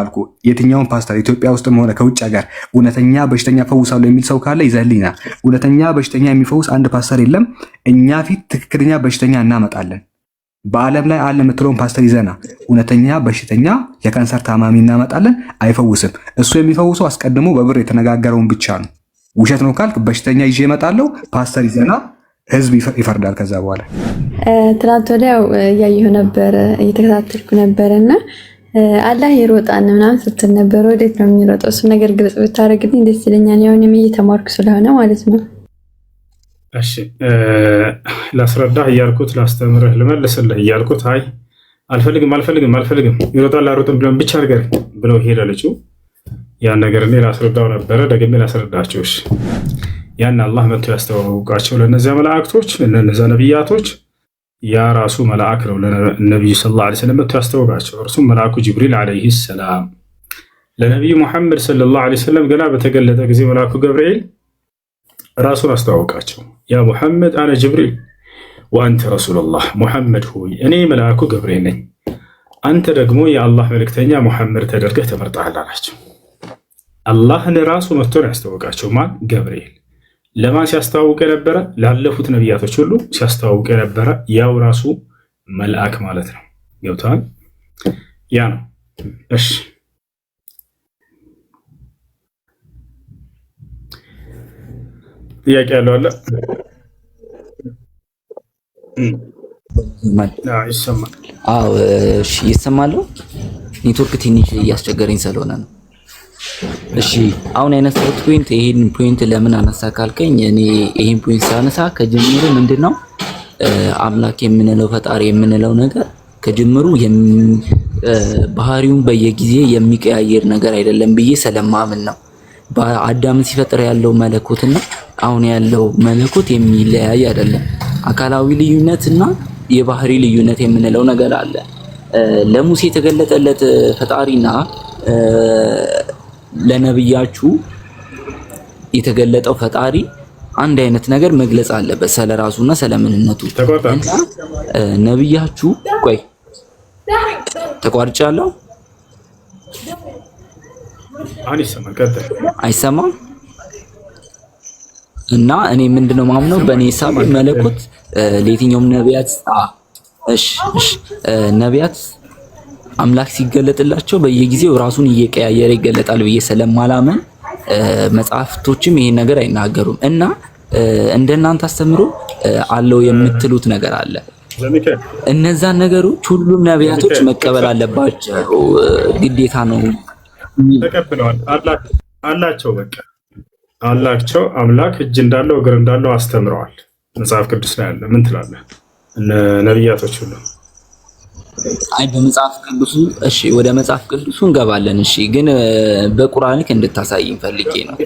አልኩ የትኛውን ፓስተር ኢትዮጵያ ውስጥም ሆነ ከውጭ ሀገር እውነተኛ በሽተኛ ፈውሳለሁ የሚል ሰው ካለ ይዘህልኝና፣ እውነተኛ በሽተኛ የሚፈውስ አንድ ፓስተር የለም። እኛ ፊት ትክክለኛ በሽተኛ እናመጣለን። በዓለም ላይ አለ የምትለውን ፓስተር ይዘና እውነተኛ በሽተኛ የካንሰር ታማሚ እናመጣለን። አይፈውስም። እሱ የሚፈውሰው አስቀድሞ በብር የተነጋገረውን ብቻ ነው። ውሸት ነው ካልክ በሽተኛ ይዤ እመጣለሁ። ፓስተር ይዘና ህዝብ ይፈርዳል። ከዛ በኋላ ትናንት ወዲያው እያየሁ ነበር፣ እየተከታተልኩ ነበርና አላህ ይሮጣን ምናምን ስትል ነበር። ወዴት ነው የሚሮጠው? እሱ ነገር ግልጽ ብታደርግልኝ ደስ ይለኛል። ያው እኔም እየተማርኩ ስለሆነ ማለት ነው። እሺ ላስረዳህ እያልኩት ላስተምርህ ልመልስልህ እያልኩት አይ አልፈልግም ይሮጣል አሮጥም ብለን ብቻ ነገር ብለው ሄደ ልጁ። ያን ነገር እኔ ላስረዳው ነበረ፣ ደግሜ ላስረዳቸው። እሺ ያን አላህ መጥቶ ያስተዋወቃቸው ለነዚያ መላእክቶች ለነዚያ ነብያቶች ያ ራሱ መልአክ ነው ለነብዩ ሰለላሁ ዐለይሂ ወሰለም መጥቶ ያስተዋወቃቸው። እርሱም መልአኩ ጅብሪል ዐለይሂ ሰላም ለነብዩ መሐመድ ሰለላሁ ዐለይሂ ወሰለም ገና በተገለጠ ጊዜ መልአኩ ገብርኤል ራሱን አስተዋወቃቸው። ያ ሙሐመድ አነ ጅብሪል ወአንተ ረሱሉላህ፣ ሙሐመድ ሆይ እኔ መልአኩ ገብርኤል ነኝ፣ አንተ ደግሞ የአላህ መልእክተኛ ሙሐመድ ተደርገህ ተመርጠሃል አላቸው። አላህን ራሱ መጥቶ ነው ያስተዋወቃቸው። ማን? ገብርኤል። ለማን ሲያስተዋውቅ የነበረ? ላለፉት ነቢያቶች ሁሉ ሲያስተዋውቅ የነበረ ያው ራሱ መልአክ ማለት ነው። ገብተዋል? ያ ነው። እሺ ጥያቄ ያለው አለ? ይሰማል? አዎ እሺ ይሰማል። ኔትወርክ ትንሽ እያስቸገረኝ ስለሆነ ነው። እሺ አሁን ያነሳሁት ፖይንት ይሄን ፖይንት ለምን አነሳ ካልከኝ እኔ ይሄን ፖይንት ሳነሳ ከጅምሩ ምንድነው አምላክ የምንለው ፈጣሪ የምንለው ነገር ከጅምሩ ባህሪውን በየጊዜ የሚቀያየር ነገር አይደለም ብዬ ስለማምን ነው። በአዳም ሲፈጥር ያለው መለኮትና አሁን ያለው መለኮት የሚለያይ አይደለም። አካላዊ ልዩነትና የባህሪ ልዩነት የምንለው ነገር አለ። ለሙሴ የተገለጠለት ፈጣሪና ለነብያችሁ የተገለጠው ፈጣሪ አንድ አይነት ነገር መግለጽ አለበት ስለራሱና ስለምንነቱ። ነብያችሁ ቆይ ተቋርጫለሁ። አይሰማም። እና እኔ ምንድነው ማምነው በእኔ ሂሳብ መለኮት ለየትኛውም ነቢያት ነቢያት አምላክ ሲገለጥላቸው በየጊዜው ራሱን እየቀያየረ ይገለጣል ብዬ ስለማላምን መጽሐፍቶችም ይሄን ነገር አይናገሩም። እና እንደናንተ አስተምሮ አለው የምትሉት ነገር አለ። እነዛን ነገሮች ሁሉም ነቢያቶች መቀበል አለባቸው፣ ግዴታ ነው። ተቀብለዋል አላቸው። በቃ አላቸው። አምላክ እጅ እንዳለው እግር እንዳለው አስተምረዋል። መጽሐፍ ቅዱስ ላይ አለ። ምን ትላለህ? እነ ነቢያቶች ሁሉ አይ በመጽሐፍ ቅዱሱ እሺ፣ ወደ መጽሐፍ ቅዱሱ እንገባለን። እሺ ግን በቁርአንክ እንድታሳይኝ ፈልጌ ነው።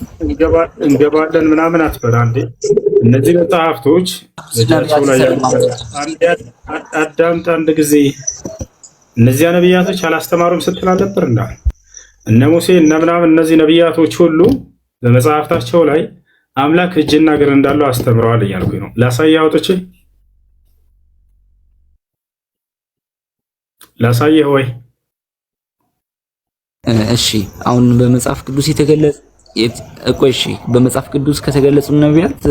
እንገባለን ምናምን አትበል አንዴ። እነዚህ መጽሐፍቶች እጃቸው ላይ አዳምጥ አንድ ጊዜ። እነዚያ ነቢያቶች አላስተማሩም ስትል አልነበር? እንዳ እነ ሙሴ እነ ምናምን እነዚህ ነቢያቶች ሁሉ በመጽሐፍታቸው ላይ አምላክ እጅና እግር እንዳለው አስተምረዋል እያልኩኝ ነው። ላሳይህ አውጥቼ ላሳየህ ወይ? እሺ አሁን በመጽሐፍ ቅዱስ የተገለጸ እሺ በመጽሐፍ ቅዱስ ከተገለጹ ነቢያት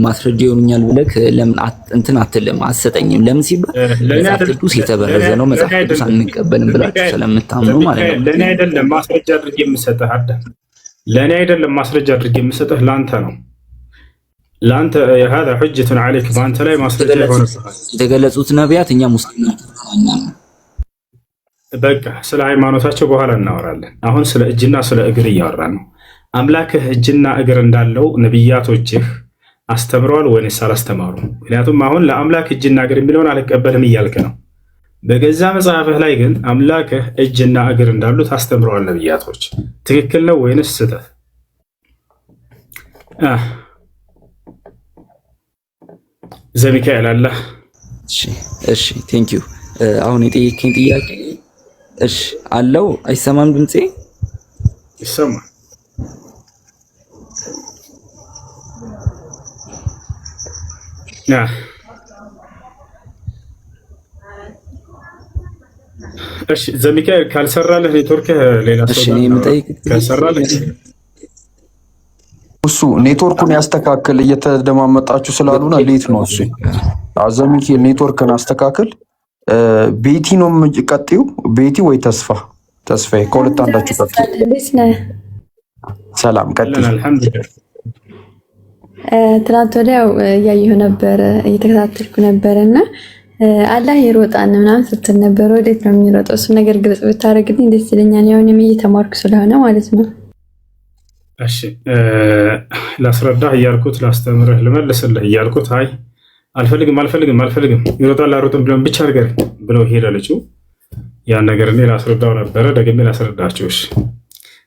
ማስረጃ ይሆኑኛል ብለህ ለምን እንትን አትልም አትሰጠኝም? ለምን ሲባል መጽሐፍ ቅዱስ የተበረዘ ነው፣ መጽሐፍ ቅዱስ አንቀበልም ብላችሁ ስለምታምኑ ማለት ነው። ለኔ አይደለም ማስረጃ አድርጌ የምሰጥህ አዳም፣ ለኔ አይደለም ማስረጃ አድርጌ የምሰጥህ ላንተ ነው። ላንተ هذا حجة عليك በአንተ ላይ ማስረጃ ይሆንብሃል። የተገለጹት ነቢያት እኛ ሙስሊሞች ነን። በቃ ስለ ሃይማኖታቸው በኋላ እናወራለን። አሁን ስለ እጅና ስለ እግር እያወራን ነው። አምላክህ እጅና እግር እንዳለው ነብያቶችህ አስተምረዋል ወይስ አላስተማሩም? ምክንያቱም አሁን ለአምላክ እጅና እግር የሚለውን አልቀበልም እያልክ ነው። በገዛ መጽሐፍህ ላይ ግን አምላክህ እጅና እግር እንዳሉት አስተምረዋል ነብያቶች። ትክክል ነው ወይንስ ስህተት? ዘሚካኤል አለ። እሺ ቴንክ ዩ። አሁን የጠየቀኝ ጥያቄ እሺ አለው። አይሰማም? ድምጼ ይሰማል? እሺ ዘሚካኤል ካልሰራልህ ኔትወርክ ሌላ ሰው እሺ እኔ የምጠይቅ ካልሰራልህ እሱ ኔትወርኩን ያስተካክል። እየተደማመጣችሁ ስላሉና ሌት ነው እሱ። ዘሚካኤል ኔትወርክን አስተካክል። ቤቲ ነው ቀጥዩ። ቤቲ ወይ ተስፋ? ተስፋዬ ከሁለት አንዳችሁ ቀጥዩ። እንዴት ነህ? ሰላም ቀጥይ። አልሐምዱሊላህ። ትናንት ወዲያው እያየሁ ነበር እየተከታተልኩ ነበር እና አላህ ይሮጣን ምናምን ስትል ነበር። ወዴት ነው የሚሮጠው? እሱ ነገር ግልጽ ብታደርግልኝ ደስ ይለኛል። ያው እኔም እየተማርኩ ስለሆነ ማለት ነው። እሺ ላስረዳህ እያልኩት ላስተምርህ ልመልስልህ እያልኩት አይ አልፈልግም ይሮጣል አሮጥም ብለን ብቻ አድርገን ብለው ሄዳለችው። ያን ነገር እኔ ላስረዳው ነበረ፣ ደግሜ ላስረዳችሁ። እሺ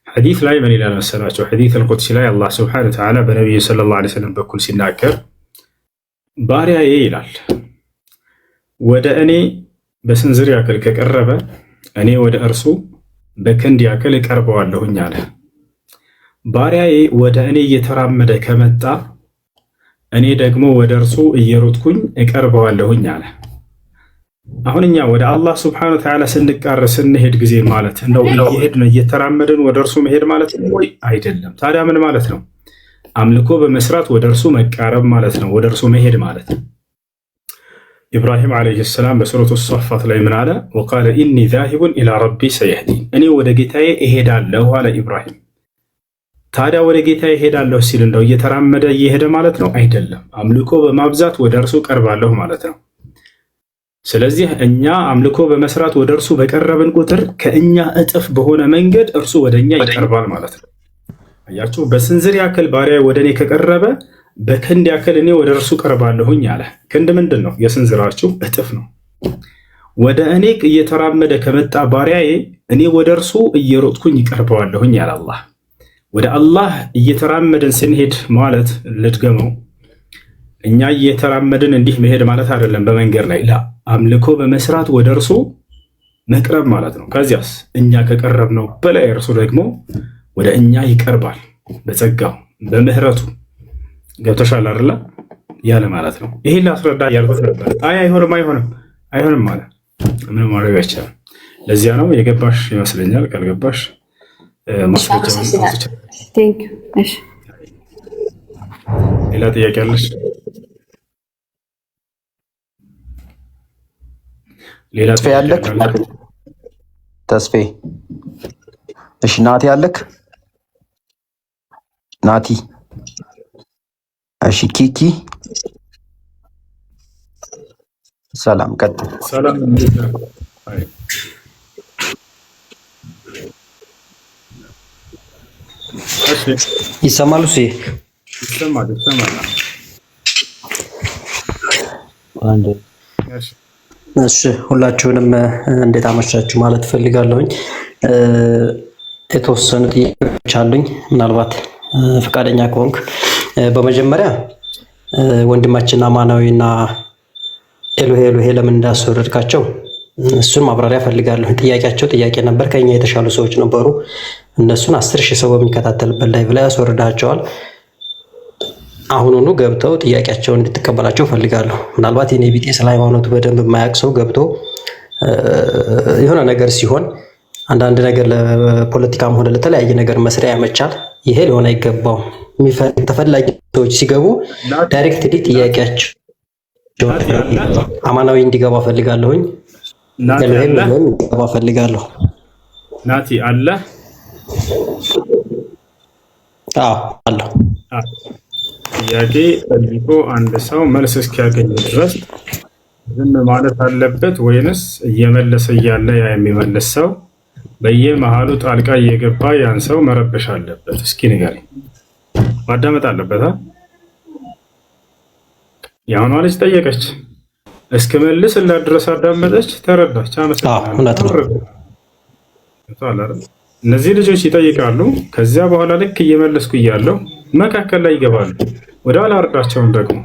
ሐዲስ ላይ ምን ይላል መሰላችሁ? ሐዲስ አልቁድሲ ላይ አላህ ሱብሓነሁ ወተዓላ በነብዩ ሰለላሁ ዐለይሂ ወሰለም በኩል ሲናገር ባሪያዬ ይላል ወደ እኔ በስንዝር ያክል ከቀረበ እኔ ወደ እርሱ በክንድ ያክል እቀርበዋለሁኝ አለ። ባሪያዬ ወደ እኔ እየተራመደ ከመጣ እኔ ደግሞ ወደ እርሱ እየሮጥኩኝ እቀርበዋለሁኝ አለ። አሁን እኛ ወደ አላህ ሱብሓነሁ ወተዓላ ስንሄድ ጊዜ ማለት ነው እየሄድን እየተራመድን ወደ እርሱ መሄድ ማለት ነው ወይ? አይደለም። ታዲያ ምን ማለት ነው? አምልኮ በመስራት ወደ እርሱ መቃረብ ማለት ነው፣ ወደ እርሱ መሄድ ማለት ነው። ኢብራሂም ዓለይሂ ሰላም በሱረቱ ሷፋት ላይ ምን አለ? ወቃለ ኢኒ ዛሂቡን ኢላ ረቢ ሰየህዲን፣ እኔ ወደ ጌታዬ እሄዳለሁ አለ ኢብራሂም። ታዲያ ወደ ጌታዬ እሄዳለሁ ሲል እንደው እየተራመደ እየሄደ ማለት ነው? አይደለም። አምልኮ በማብዛት ወደ እርሱ ቀርባለሁ ማለት ነው። ስለዚህ እኛ አምልኮ በመስራት ወደ እርሱ በቀረብን ቁጥር ከእኛ እጥፍ በሆነ መንገድ እርሱ ወደ እኛ ይቀርባል ማለት ነው። አያችሁ፣ በስንዝር ያክል ባሪያ ወደ እኔ ከቀረበ በክንድ ያክል እኔ ወደ እርሱ ቀርባለሁኝ አለ። ክንድ ምንድን ነው? የስንዝራችሁ እጥፍ ነው። ወደ እኔ እየተራመደ ከመጣ ባሪያዬ እኔ ወደ እርሱ እየሮጥኩኝ ይቀርበዋለሁኝ ያለ አላህ። ወደ አላህ እየተራመድን ስንሄድ ማለት ልድገመው፣ እኛ እየተራመድን እንዲህ መሄድ ማለት አይደለም። በመንገድ ላይ አምልኮ በመስራት ወደ እርሱ መቅረብ ማለት ነው። ከዚያስ እኛ ከቀረብነው በላይ እርሱ ደግሞ ወደ እኛ ይቀርባል በጸጋው በምህረቱ። ገብቶሻል አይደለ? ያለ ማለት ነው። ይሄን ላስረዳ እያልኩት ነበር። አይ አይሆንም ማለት ምን ማድረግ አይቻልም። ለዚያ ነው የገባሽ ይመስለኛል። ካልገባሽ ሌላ ጥያቄ አለሽ? ሌላ ተስፋ ያለክ? ተስፋ እሺ። ናቲ ያለክ? ናቲ እሺ። ኪኪ ሰላም ቀጥል። ሰላም ይሰማሉ? ይሰማል። እሺ ሁላችሁንም እንዴት አመሻችሁ ማለት ፈልጋለሁኝ። የተወሰኑ ጥያቄዎች አሉኝ፣ ምናልባት ፈቃደኛ ከሆንክ። በመጀመሪያ ወንድማችን አማናዊና ኤሎሄ ኤሎሄ ለምን እንዳስወረድካቸው እሱን ማብራሪያ ፈልጋለሁ። ጥያቄያቸው ጥያቄ ነበር፣ ከኛ የተሻሉ ሰዎች ነበሩ። እነሱን 10,000 ሰው በሚከታተልበት ላይ ብላ ያስወርዳቸዋል። አሁኑኑ ገብተው ጥያቄያቸውን እንድትቀበላቸው ፈልጋለሁ። ምናልባት የኔ ቢጤ ስለ ሃይማኖቱ በደንብ የማያውቅ ሰው ገብቶ የሆነ ነገር ሲሆን አንዳንድ ነገር ለፖለቲካም ሆነ ለተለያየ ነገር መስሪያ ያመቻል። ይሄ ሊሆን አይገባውም። ተፈላጊ ሰዎች ሲገቡ ዳይሬክትሊ ጥያቄያቸው አማናዊ እንዲገባ ፈልጋለሁኝ። ለምን እንዲገባ ፈልጋለሁ። ናቲ አለ? አዎ አለ። ጥያቄ ጠይቆ አንድ ሰው መልስ እስኪያገኝ ድረስ ዝም ማለት አለበት ወይንስ እየመለሰ እያለ ያ የሚመልስ ሰው በየመሃሉ ጣልቃ እየገባ ያን ሰው መረበሽ አለበት? እስኪ ንገረኝ። ማዳመጥ አለበት። የአሁኗ ልጅ ጠየቀች፣ እስክመልስላት ድረስ አዳመጠች፣ ተረዳች። አመሰግናለሁ። እነዚህ ልጆች ይጠይቃሉ። ከዚያ በኋላ ልክ እየመለስኩ እያለሁ መካከል ላይ ይገባሉ። ወደ ኋላ አርዳቸውን ደግሞ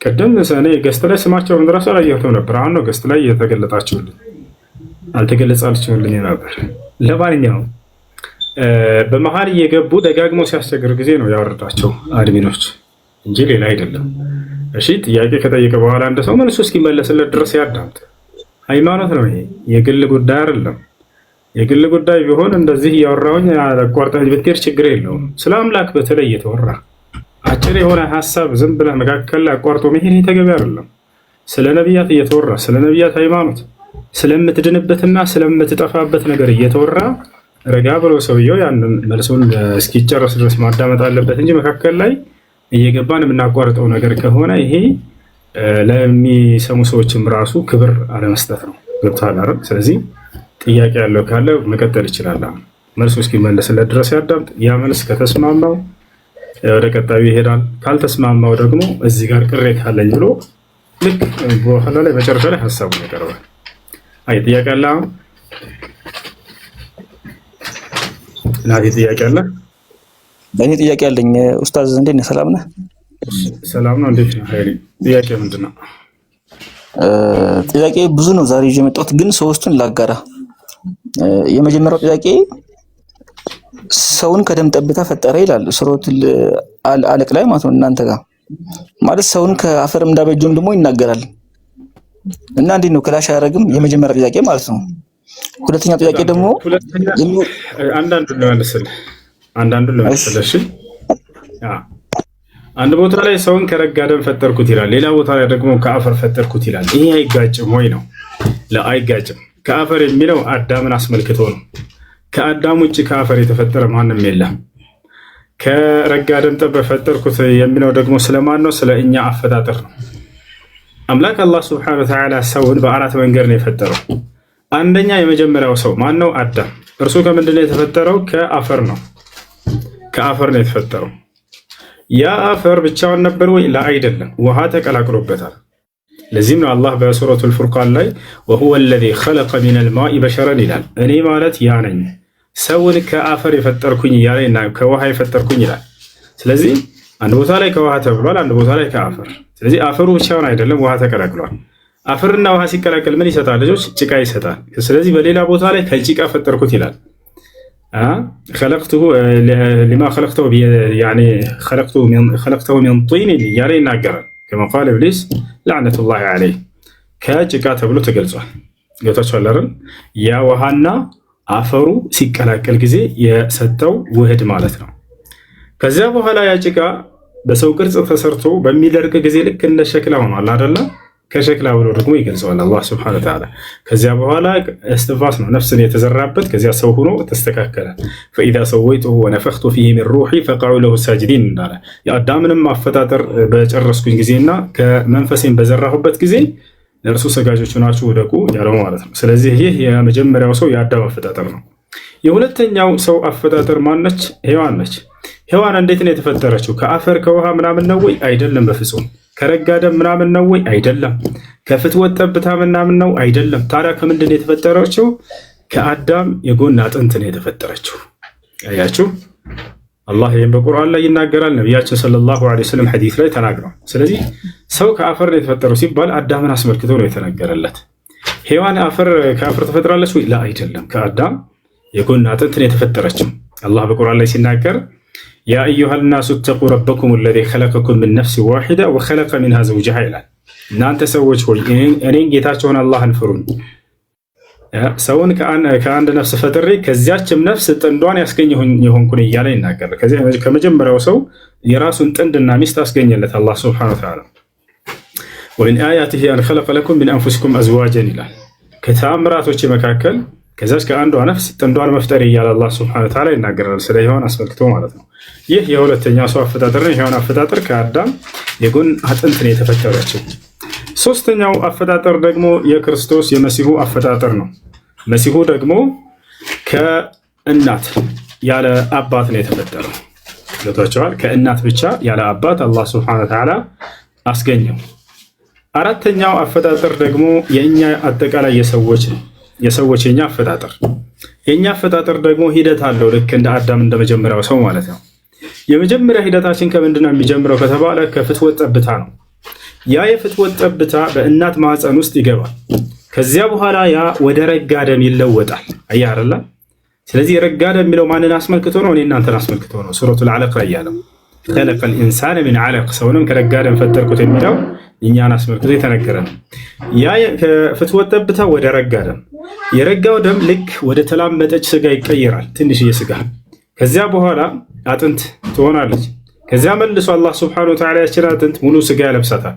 ቅድም እኔ ገስት ላይ ስማቸውን እራሱ አላየሁትም ነበር። አሁን ነው ገስት ላይ እየተገለጣችሁልኝ፣ አልተገለጻችሁልኝ ነበር። ለማንኛውም በመሀል እየገቡ ደጋግሞ ሲያስቸግር ጊዜ ነው ያወረዳቸው አድሚኖች እንጂ ሌላ አይደለም። እሺ ጥያቄ ከጠየቀ በኋላ አንድ ሰው መልሶ እስኪመለስለት ድረስ ያዳምጥ። ሃይማኖት ነው። ይሄ የግል ጉዳይ አይደለም። የግል ጉዳይ ቢሆን እንደዚህ እያወራሁኝ አቋርጠህ ብትሄድ ችግር የለውም። ስለ አምላክ በተለይ እየተወራ አጭር የሆነ ሀሳብ ዝም ብለህ መካከል ላይ አቋርጦ መሄድ ተገቢ አይደለም። ስለ ነቢያት እየተወራ ስለ ነቢያት ሃይማኖት ስለምትድንበትና ስለምትጠፋበት ነገር እየተወራ ረጋ ብሎ ሰውየው ያንን መልሱን እስኪጨርስ ድረስ ማዳመጥ አለበት እንጂ መካከል ላይ እየገባን የምናቋርጠው ነገር ከሆነ ይሄ ለሚሰሙ ሰዎችም ራሱ ክብር አለመስጠት ነው። ገብቶሃል አይደል? ስለዚህ ጥያቄ ያለው ካለ መቀጠል ይችላል። መልሱ እስኪመለስለት ድረስ ያዳምጥ። ያ መልስ ከተስማማው ወደ ቀጣዩ ይሄዳል። ካልተስማማው ደግሞ እዚህ ጋር ቅሬታ አለኝ ብሎ ልክ በኋላ ላይ መጨረሻ ላይ ሀሳቡን ያቀርባል። አይ ጥያቄ አለ? ናቲ ጥያቄ አለ? በእኔ ጥያቄ አለኝ። ኡስታዝ እንዴት ነህ? ሰላም ነህ? ሰላም ነው። እንዴት ነህ? ሀይሪ ጥያቄ ምንድን ነው? ጥያቄ ብዙ ነው ዛሬ ይዤ የመጣሁት ግን ሶስቱን ላጋራ። የመጀመሪያው ጥያቄ ሰውን ከደም ጠብታ ፈጠረ ይላል ሱረቱል አለቅ ላይ ማለት ነው። እናንተ ጋር ማለት ሰውን ከአፈር እንዳበጀም ደግሞ ይናገራል እና እንዴት ነው ክላሽ አያደርግም? የመጀመሪያ ጥያቄ ማለት ነው። ሁለተኛ ጥያቄ ደግሞ አንዳንዱን ልመልስልህ። እሺ አንድ ቦታ ላይ ሰውን ከረጋ ደም ፈጠርኩት ይላል፣ ሌላ ቦታ ላይ ደግሞ ከአፈር ፈጠርኩት ይላል። ይሄ አይጋጭም ወይ ነው? አይጋጭም። ከአፈር የሚለው አዳምን አስመልክቶ ነው። ከአዳም ውጭ ከአፈር የተፈጠረ ማንም የለም። ከረጋ ደም ጠብ ፈጠርኩት የሚለው ደግሞ ስለማን ነው? ስለ እኛ አፈጣጠር ነው። አምላክ አላህ ሱብሓነሁ ወተዓላ ሰውን በአራት መንገድ ነው የፈጠረው። አንደኛ የመጀመሪያው ሰው ማን ነው? አዳም። እርሱ ከምንድን ነው የተፈጠረው? ከአፈር ነው። ከአፈር ነው የተፈጠረው። ያ አፈር ብቻውን ነበር ወይ? አይደለም፣ ውሃ ተቀላቅሎበታል። ለዚህም ነው አላህ በሱረቱል ፉርቃን ላይ ወሁወ አለዚ ኸለቀ ሚነል ማኢ በሸረን ይላል። እኔ ማለት ያ ነኝ ሰውን ከአፈር የፈጠርኩኝ እያለ ከውሃ የፈጠርኩኝ ይላል። ስለዚህ አንድ ቦታ ላይ ከውሃ ተብሏል፣ አንድ ቦታ ላይ ከአፈር። ስለዚህ አፈሩ ብቻውን አይደለም፣ ውሃ ተቀላቅሏል። አፈርና ውሃ ሲቀላቀል ምን ይሰጣል ልጆች? ጭቃ ይሰጣል። ስለዚህ በሌላ ቦታ ላይ ከጭቃ ፈጠርኩት ይላል። ኸለቅተሁ ሚን ጢን እያለ ይናገራል። ከማ ቃለ ኢብሊስ ለዕነቱላሂ ዐለይህ ከጭቃ ተብሎ ተገልጿል። ገብታችኋል አይደል? ያ ውሃና አፈሩ ሲቀላቀል ጊዜ የሰጠው ውህድ ማለት ነው። ከዚያ በኋላ ያ ጭቃ በሰው ቅርጽ ተሰርቶ በሚደርቅ ጊዜ ልክ እንደ ሸክላ ሆኗል አይደለ? ከሸክላ ብሎ ደግሞ ይገልጸዋል አላህ ሱብሓነሁ ወተዓላ። ከዚያ በኋላ እስትንፋስ ነው ነፍስን የተዘራበት። ከዚያ ሰው ሆኖ ተስተካከለ። ፈኢዛ ሰወይቱሁ ወነፈኽቱ ፊሂ ሚን ሩሒ ፈቀዑ ለሁ ሳጅዲን እንዳለ የአዳምንም አፈጣጠር በጨረስኩኝ ጊዜና ከመንፈሴን በዘራሁበት ጊዜ ለእርሱ ሰጋጆች ናችሁ ውደቁ ያለው ማለት ነው። ስለዚህ ይህ የመጀመሪያው ሰው የአዳም አፈጣጠር ነው። የሁለተኛው ሰው አፈጣጠር ማነች? ሔዋን ነች። ሔዋን እንዴት ነው የተፈጠረችው? ከአፈር ከውሃ ምናምን ነው ወይ? አይደለም፣ በፍጹም። ከረጋ ደም ምናምን ነው ወይ? አይደለም። ከፍትወት ጠብታ ምናምን ነው? አይደለም። ታዲያ ከምንድን ነው የተፈጠረችው? ከአዳም የጎን አጥንት ነው የተፈጠረችው። አያችሁ፣ አላህ ይህም በቁርአን ላይ ይናገራል። ነቢያችን ሰለላሁ ዐለይሂ ወሰለም ሐዲስ ላይ ተናግረዋል። ስለዚህ ሰው ከአፈር ነው የተፈጠረው ሲባል አዳምን አስመልክቶ ነው የተነገረለት። ሔዋን ከአፈር ተፈጥራለች ወይ? አይደለም። ከአዳም የጎን አጥንት ነው የተፈጠረችው። አላህ በቁርአን ላይ ሲናገር ያ አዩሃ ናሱ ተቁ ረበኩም አለዚ ኸለቀኩም ምን ነፍስ ዋሒዳ ወኸለቀ ሚንሃ ዘውጀሃ ይላል። እናንተ ሰዎች ሆይ እኔን ጌታቸውን አላህን ፍሩኝ፣ ሰውን ከአንድ ነፍስ ፈጥሬ ከዚያችም ነፍስ ጥንዷን ያስገኘሁኝ የሆንኩን እያለ ይናገራል። ከመጀመሪያው ሰው የራሱን ጥንድና ሚስት አስገኘለት አላህ ሱብሓነሁ ወተዓላ። ወሚን አያቲሂ አን ኸለቀ ለኩም ሚን አንፉሲኩም አዝዋጀን ይላል። ከተአምራቶች መካከል ከዛች ከአንዷ ነፍስ ጥንዷን መፍጠር እያለ አላህ ሱብሓነሁ ወተዓላ ይናገራል። ስለ ሔዋን አስመልክቶ ማለት ነው። ይህ የሁለተኛው ሰው አፈጣጠር ነው። የሔዋን አፈጣጠር ከአዳም የጎን አጥንት ነው የተፈጠረችው። ሶስተኛው አፈጣጠር ደግሞ የክርስቶስ የመሲሁ አፈጣጠር ነው። መሲሁ ደግሞ ከእናት ያለ አባት ነው የተፈጠረው። ገብቷቸዋል። ከእናት ብቻ ያለ አባት አላህ ሱብሓነሁ ወተዓላ አስገኘው። አራተኛው አፈጣጠር ደግሞ የእኛ አጠቃላይ የሰዎች የኛ አፈጣጠር የኛ አፈጣጠር ደግሞ ሂደት አለው። ልክ እንደ አዳም እንደመጀመሪያው ሰው ማለት ነው። የመጀመሪያ ሂደታችን ከምንድን ነው የሚጀምረው ከተባለ ከፍትወት ጠብታ ነው። ያ የፍትወት ጠብታ በእናት ማህፀን ውስጥ ይገባል። ከዚያ በኋላ ያ ወደ ረጋ ደም ይለወጣል። አየህ አይደል? ስለዚህ የረጋ ደም የሚለው ማንን አስመልክቶ ነው? እኔ እናንተን አስመልክቶ ነው። ሱረቱል አለቅ ላይ ያለው ኸለቀል ኢንሳነ ሚን ዐለቅ ሰውንም ከረጋ ደም ፈጠርኩት የሚለው እኛን አስመልክቶ የተነገረ ነው። ያ ከፍትወት ጠብታ ወደ ረጋ ደም፣ የረጋው ደም ልክ ወደ ተላመጠች ስጋ ይቀየራል። ትንሽዬ ስጋ ከዚያ በኋላ አጥንት ትሆናለች። ከዚያ መልሶ አላህ ሱብሓነሁ ወተዓላ ያችን አጥንት ሙሉ ስጋ ያለብሳታል።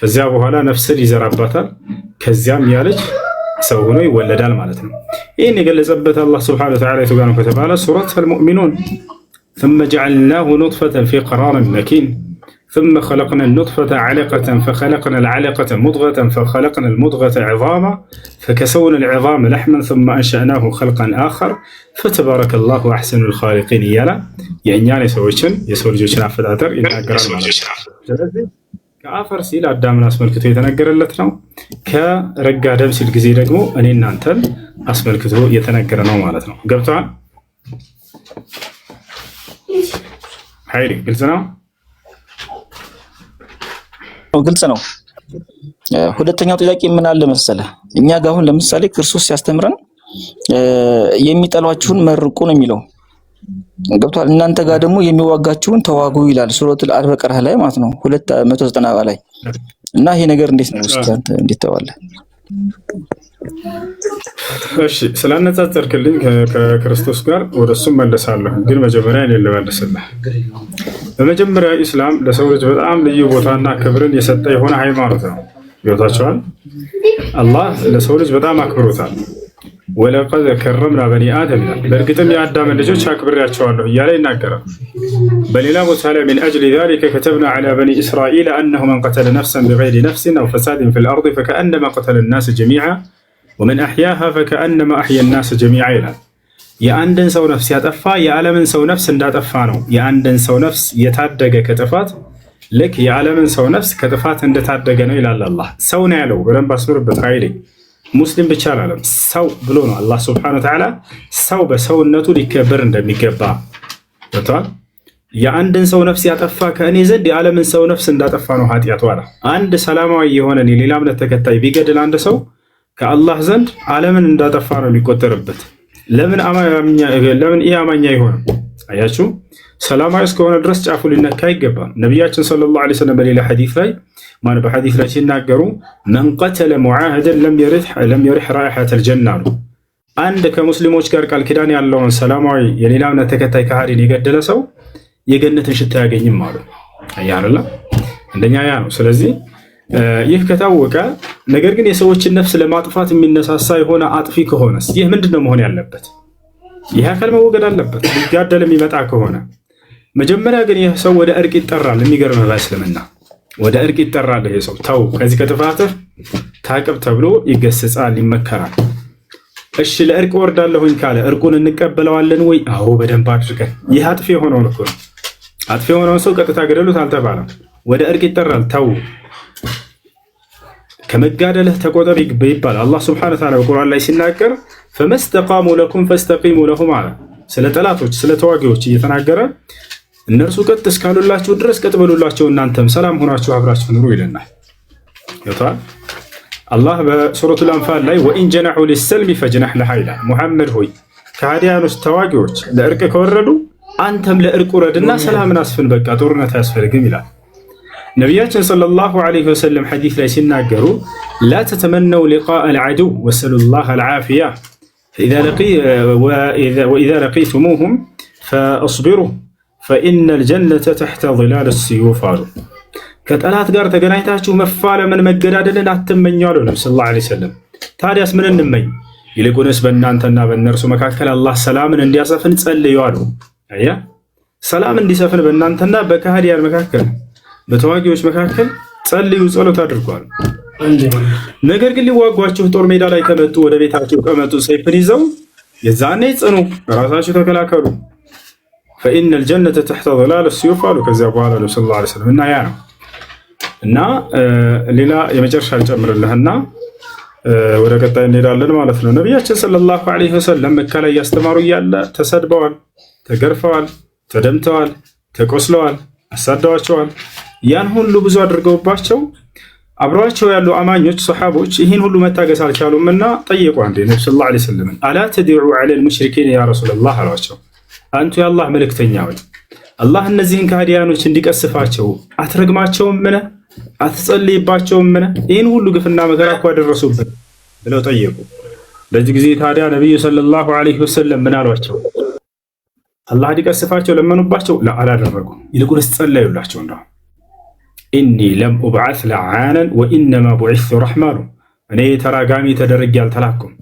ከዚያ በኋላ ነፍስን ይዘራባታል። ከዚያም ያለች ሰው ሆኖ ይወለዳል ማለት ነው። ይህን የገለጸበት አላህ ሱብሓነሁ ወተዓላ የቱ ጋር ነው ከተባለ ሱረቱል ሙእሚኑን ثم جعلناه نطفة في قرار مكين ثم خلقنا النطفة علقة فخلقنا العلقة مضغة فخلقنا المضغة عظاما فكسونا العظام لحما ثم أنشأناه خلقا آخر فتبارك الله أحسن الخالقين يلا يعني يسوي جوشن عفتاتر إن أقرأ كآفر سيل أدامنا أسمالكتو يتنقر اللتنا كرقا دم سيل قزي رقمو أنين نانتل أسمالكتو يتنقر نوم مالتنا قبطان ሀይሪ ግልጽ ነው። ግልጽ ነው። ሁለተኛው ጥያቄ ምን አለ መሰለህ፣ እኛ ጋር አሁን ለምሳሌ ክርስቶስ ሲያስተምረን የሚጠሏችሁን መርቁ ነው የሚለው ገብቷል። እናንተ ጋር ደግሞ የሚዋጋችሁን ተዋጉ ይላል ሱረቱል አልበቀራ ላይ ማለት ነው 290 ላይ እና ይሄ ነገር እንዴት ነው? እስኪ አንተ እንዴት ተዋለ? እሺ ስላነጻጸርክልኝ ከክርስቶስ ጋር ወደሱም መለሳለሁ። ግን መጀመሪያ እኔ ልመልስልህ። በመጀመሪያ ኢስላም ለሰው ልጅ በጣም ልዩ ቦታና ክብርን የሰጠ የሆነ ሃይማኖት ነው። ይወታቸዋል። አላህ ለሰው ልጅ በጣም አክብሮታል። ወለቀድ ከረምና በኒ አደም ይላል። በእርግጥም የአዳምን ልጆች አክብሬያቸዋለሁ እያለ ይናገራል። በሌላ ቦታ ላይ ሚን አጅሊ ዛሊከ ከተብና ዐላ በኒ እስራኢል አነሁ መን ቀተለ ነፍሰን ቢገይሪ ነፍሲን አው ፈሳድን ፊል አርድ ፈከአነማ ቀተለ ናስ ጀሚዓ ወመን አሕያሃ ፈከአነማ አሕያ ናስ ጀሚዓ ይላል። የአንድን ሰው ነፍስ ያጠፋ የዓለምን ሰው ነፍስ እንዳጠፋ ነው። የአንድን ሰው ነፍስ የታደገ ከጥፋት ልክ የዓለምን ሰው ነፍስ ከጥፋት እንደታደገ ነው ይላል አላህ። ሰው ነው ያለው። በደንብ አስምርበት ኃይሌ። ሙስሊም ብቻ አላለም፣ ሰው ብሎ ነው አላህ ሱብሓነሁ ወተዓላ ሰው በሰውነቱ ሊከበር እንደሚገባ ወጣል። የአንድን ሰው ነፍስ ያጠፋ ከእኔ ዘንድ የዓለምን ሰው ነፍስ እንዳጠፋ ነው ኃጢአቱ አለ። አንድ ሰላማዊ የሆነን የሌላ እምነት ተከታይ ቢገድል አንድ ሰው ከአላህ ዘንድ ዓለምን እንዳጠፋ ነው የሚቆጠርበት። ለምን ኢአማኛ አይሆንም? አያችሁ፣ ሰላማዊ እስከሆነ ድረስ ጫፉ ሊነካ አይገባም። ነቢያችን ሰለላሁ ዐለይሂ ወሰለም በሌላ ሐዲስ ላይ በሐዲስ ላይ ሲናገሩ መን ቀተለ ሙዓህደን ለም የሪሕ ራኢሐተል ጀና አሉ። አንድ ከሙስሊሞች ጋር ቃል ኪዳን ያለውን ሰላማዊ የሌላ እምነት ተከታይ ከሃዲን የገደለ ሰው የገነትን ሽታ አያገኝም አሉ። አያረላ እንደኛ ያ ነው። ስለዚህ ይህ ከታወቀ ነገር ግን የሰዎችን ነፍስ ለማጥፋት የሚነሳሳ የሆነ አጥፊ ከሆነስ ይህ ምንድነው መሆን ያለበት? ይህ አካል መወገድ አለበት ሊጋደል የሚመጣ ከሆነ። መጀመሪያ ግን ይህ ሰው ወደ እርቅ ይጠራል። የሚገርምህ በእስልምና ወደ እርቅ ይጠራል። ይሄ ሰው ተው ከዚህ ከጥፋትህ ታቅብ ተብሎ ይገሰጻል፣ ይመከራል። እሺ ለእርቅ ወርዳለሁኝ ካለ እርቁን እንቀበለዋለን ወይ? አዎ በደንብ አድርገን። ይህ አጥፊ የሆነውን እኮ ነው። አጥፊ የሆነውን ሰው ቀጥታ ገደሉት አልተባለም። ወደ እርቅ ይጠራል። ተው ከመጋደልህ ተቆጠብ ይባል። አላህ ሱብሓነሁ ወተዓላ በቁርአን ላይ ሲናገር ፈመስተቃሙ ለኩም ፈስተቂሙ ለሁም አለ። ስለ ጠላቶች ስለ ተዋጊዎች እየተናገረ እነርሱ ቀጥ እስካሉላችሁ ድረስ ቀጥ በሉላቸው፣ እናንተም ሰላም ሆናችሁ አብራችሁ ኑሩ ይለናል። ይወጣል አላህ በሱረቱል አንፋል ላይ ወኢን ጀነሑ ሊሰልሚ ፈጅነሕ ለሃ ይላል። ሙሐመድ ሆይ ከሃዲያኖች ተዋጊዎች ለእርቅ ከወረዱ አንተም ለእርቅ ውረድና ሰላምን አስፍን፣ በቃ ጦርነት አያስፈልግም ይላል። ነቢያችን ሰለላሁ ዐለይሂ ወሰለም ሐዲስ ላይ ሲናገሩ ላ ተተመነው ሊቃአል ዐዱው ወሰሉላህ አልዓፊያ ወኢዛ ለቂቱሙሁም ፈአስቢሩ ፈኢነል ጀነተ ተሕተ ዚላል ሲዩፍ አሉ። ከጠላት ጋር ተገናኝታችሁ መፋለምን መገዳደልን አትመኙ አሉ ነብዩ ሰለላሁ ዐለይሂ ወሰለም። ታዲያስ ምን እንመኝ? ይልቁንስ በእናንተና በእነርሱ መካከል አላህ ሰላምን እንዲያሰፍን ጸልዩ አሉ። አያ ሰላም እንዲሰፍን በእናንተና በከሃዲያን መካከል በተዋጊዎች መካከል ጸልዩ፣ ጸሎት አድርጓል። ነገር ግን ሊዋጓችሁ ጦር ሜዳ ላይ ከመጡ ወደ ቤታችሁ ከመጡ ሰይፍን ይዘው የዛኔ ጽኑ፣ ራሳችሁ ተከላከሉ። ፈኢነል ጀነተ ተሕተ ዚላል ሲዩፍ አሉ። ከዚያ በኋላ ነው ሰለላሁ ዐለይሂ ወሰለም እና ያ ነው እና ሌላ የመጨረሻ ልጨምርልህና ወደ ቀጣይ እንሄዳለን ማለት ነው። ነቢያችን ሰለላሁ ዐለይሂ ወሰለም መካ ላይ እያስተማሩ እያለ ተሰድበዋል፣ ተገርፈዋል፣ ተደምተዋል፣ ተቆስለዋል፣ አሳደዋቸዋል። ያን ሁሉ ብዙ አድርገውባቸው አብረዋቸው ያሉ አማኞች ሰሓቦች ይህን ሁሉ መታገስ አልቻሉም እና ጠየቁ አንዴ ነብዩ ሰለላሁ ዐለይሂ ወሰለም አላ ተድዑ ዐለል ሙሽሪኪን ያ ረሱለላህ አሏቸው። አንቱ የአላህ መልእክተኛ ሆይ አላህ እነዚህን ከሃዲያኖች እንዲቀስፋቸው አትረግማቸውም? ምን አትጸልይባቸውም? ምን ይህን ሁሉ ግፍና መከራ እኮ አደረሱብን ብለው ጠየቁ። በዚህ ጊዜ ታዲያ ነቢዩ ሰለላሁ ዐለይሂ ወሰለም ምን አሏቸው? አላህ እንዲቀስፋቸው ለመኑባቸው? አላደረጉም። ይልቁንስ ጸለዩላቸው። እንደው ኢኒ ለም ኡብዓት ለዓነን ወኢነማ ቡዒስቱ ረሕማኑ፣ እኔ ተራጋሚ ተደርጌ አልተላኩም፣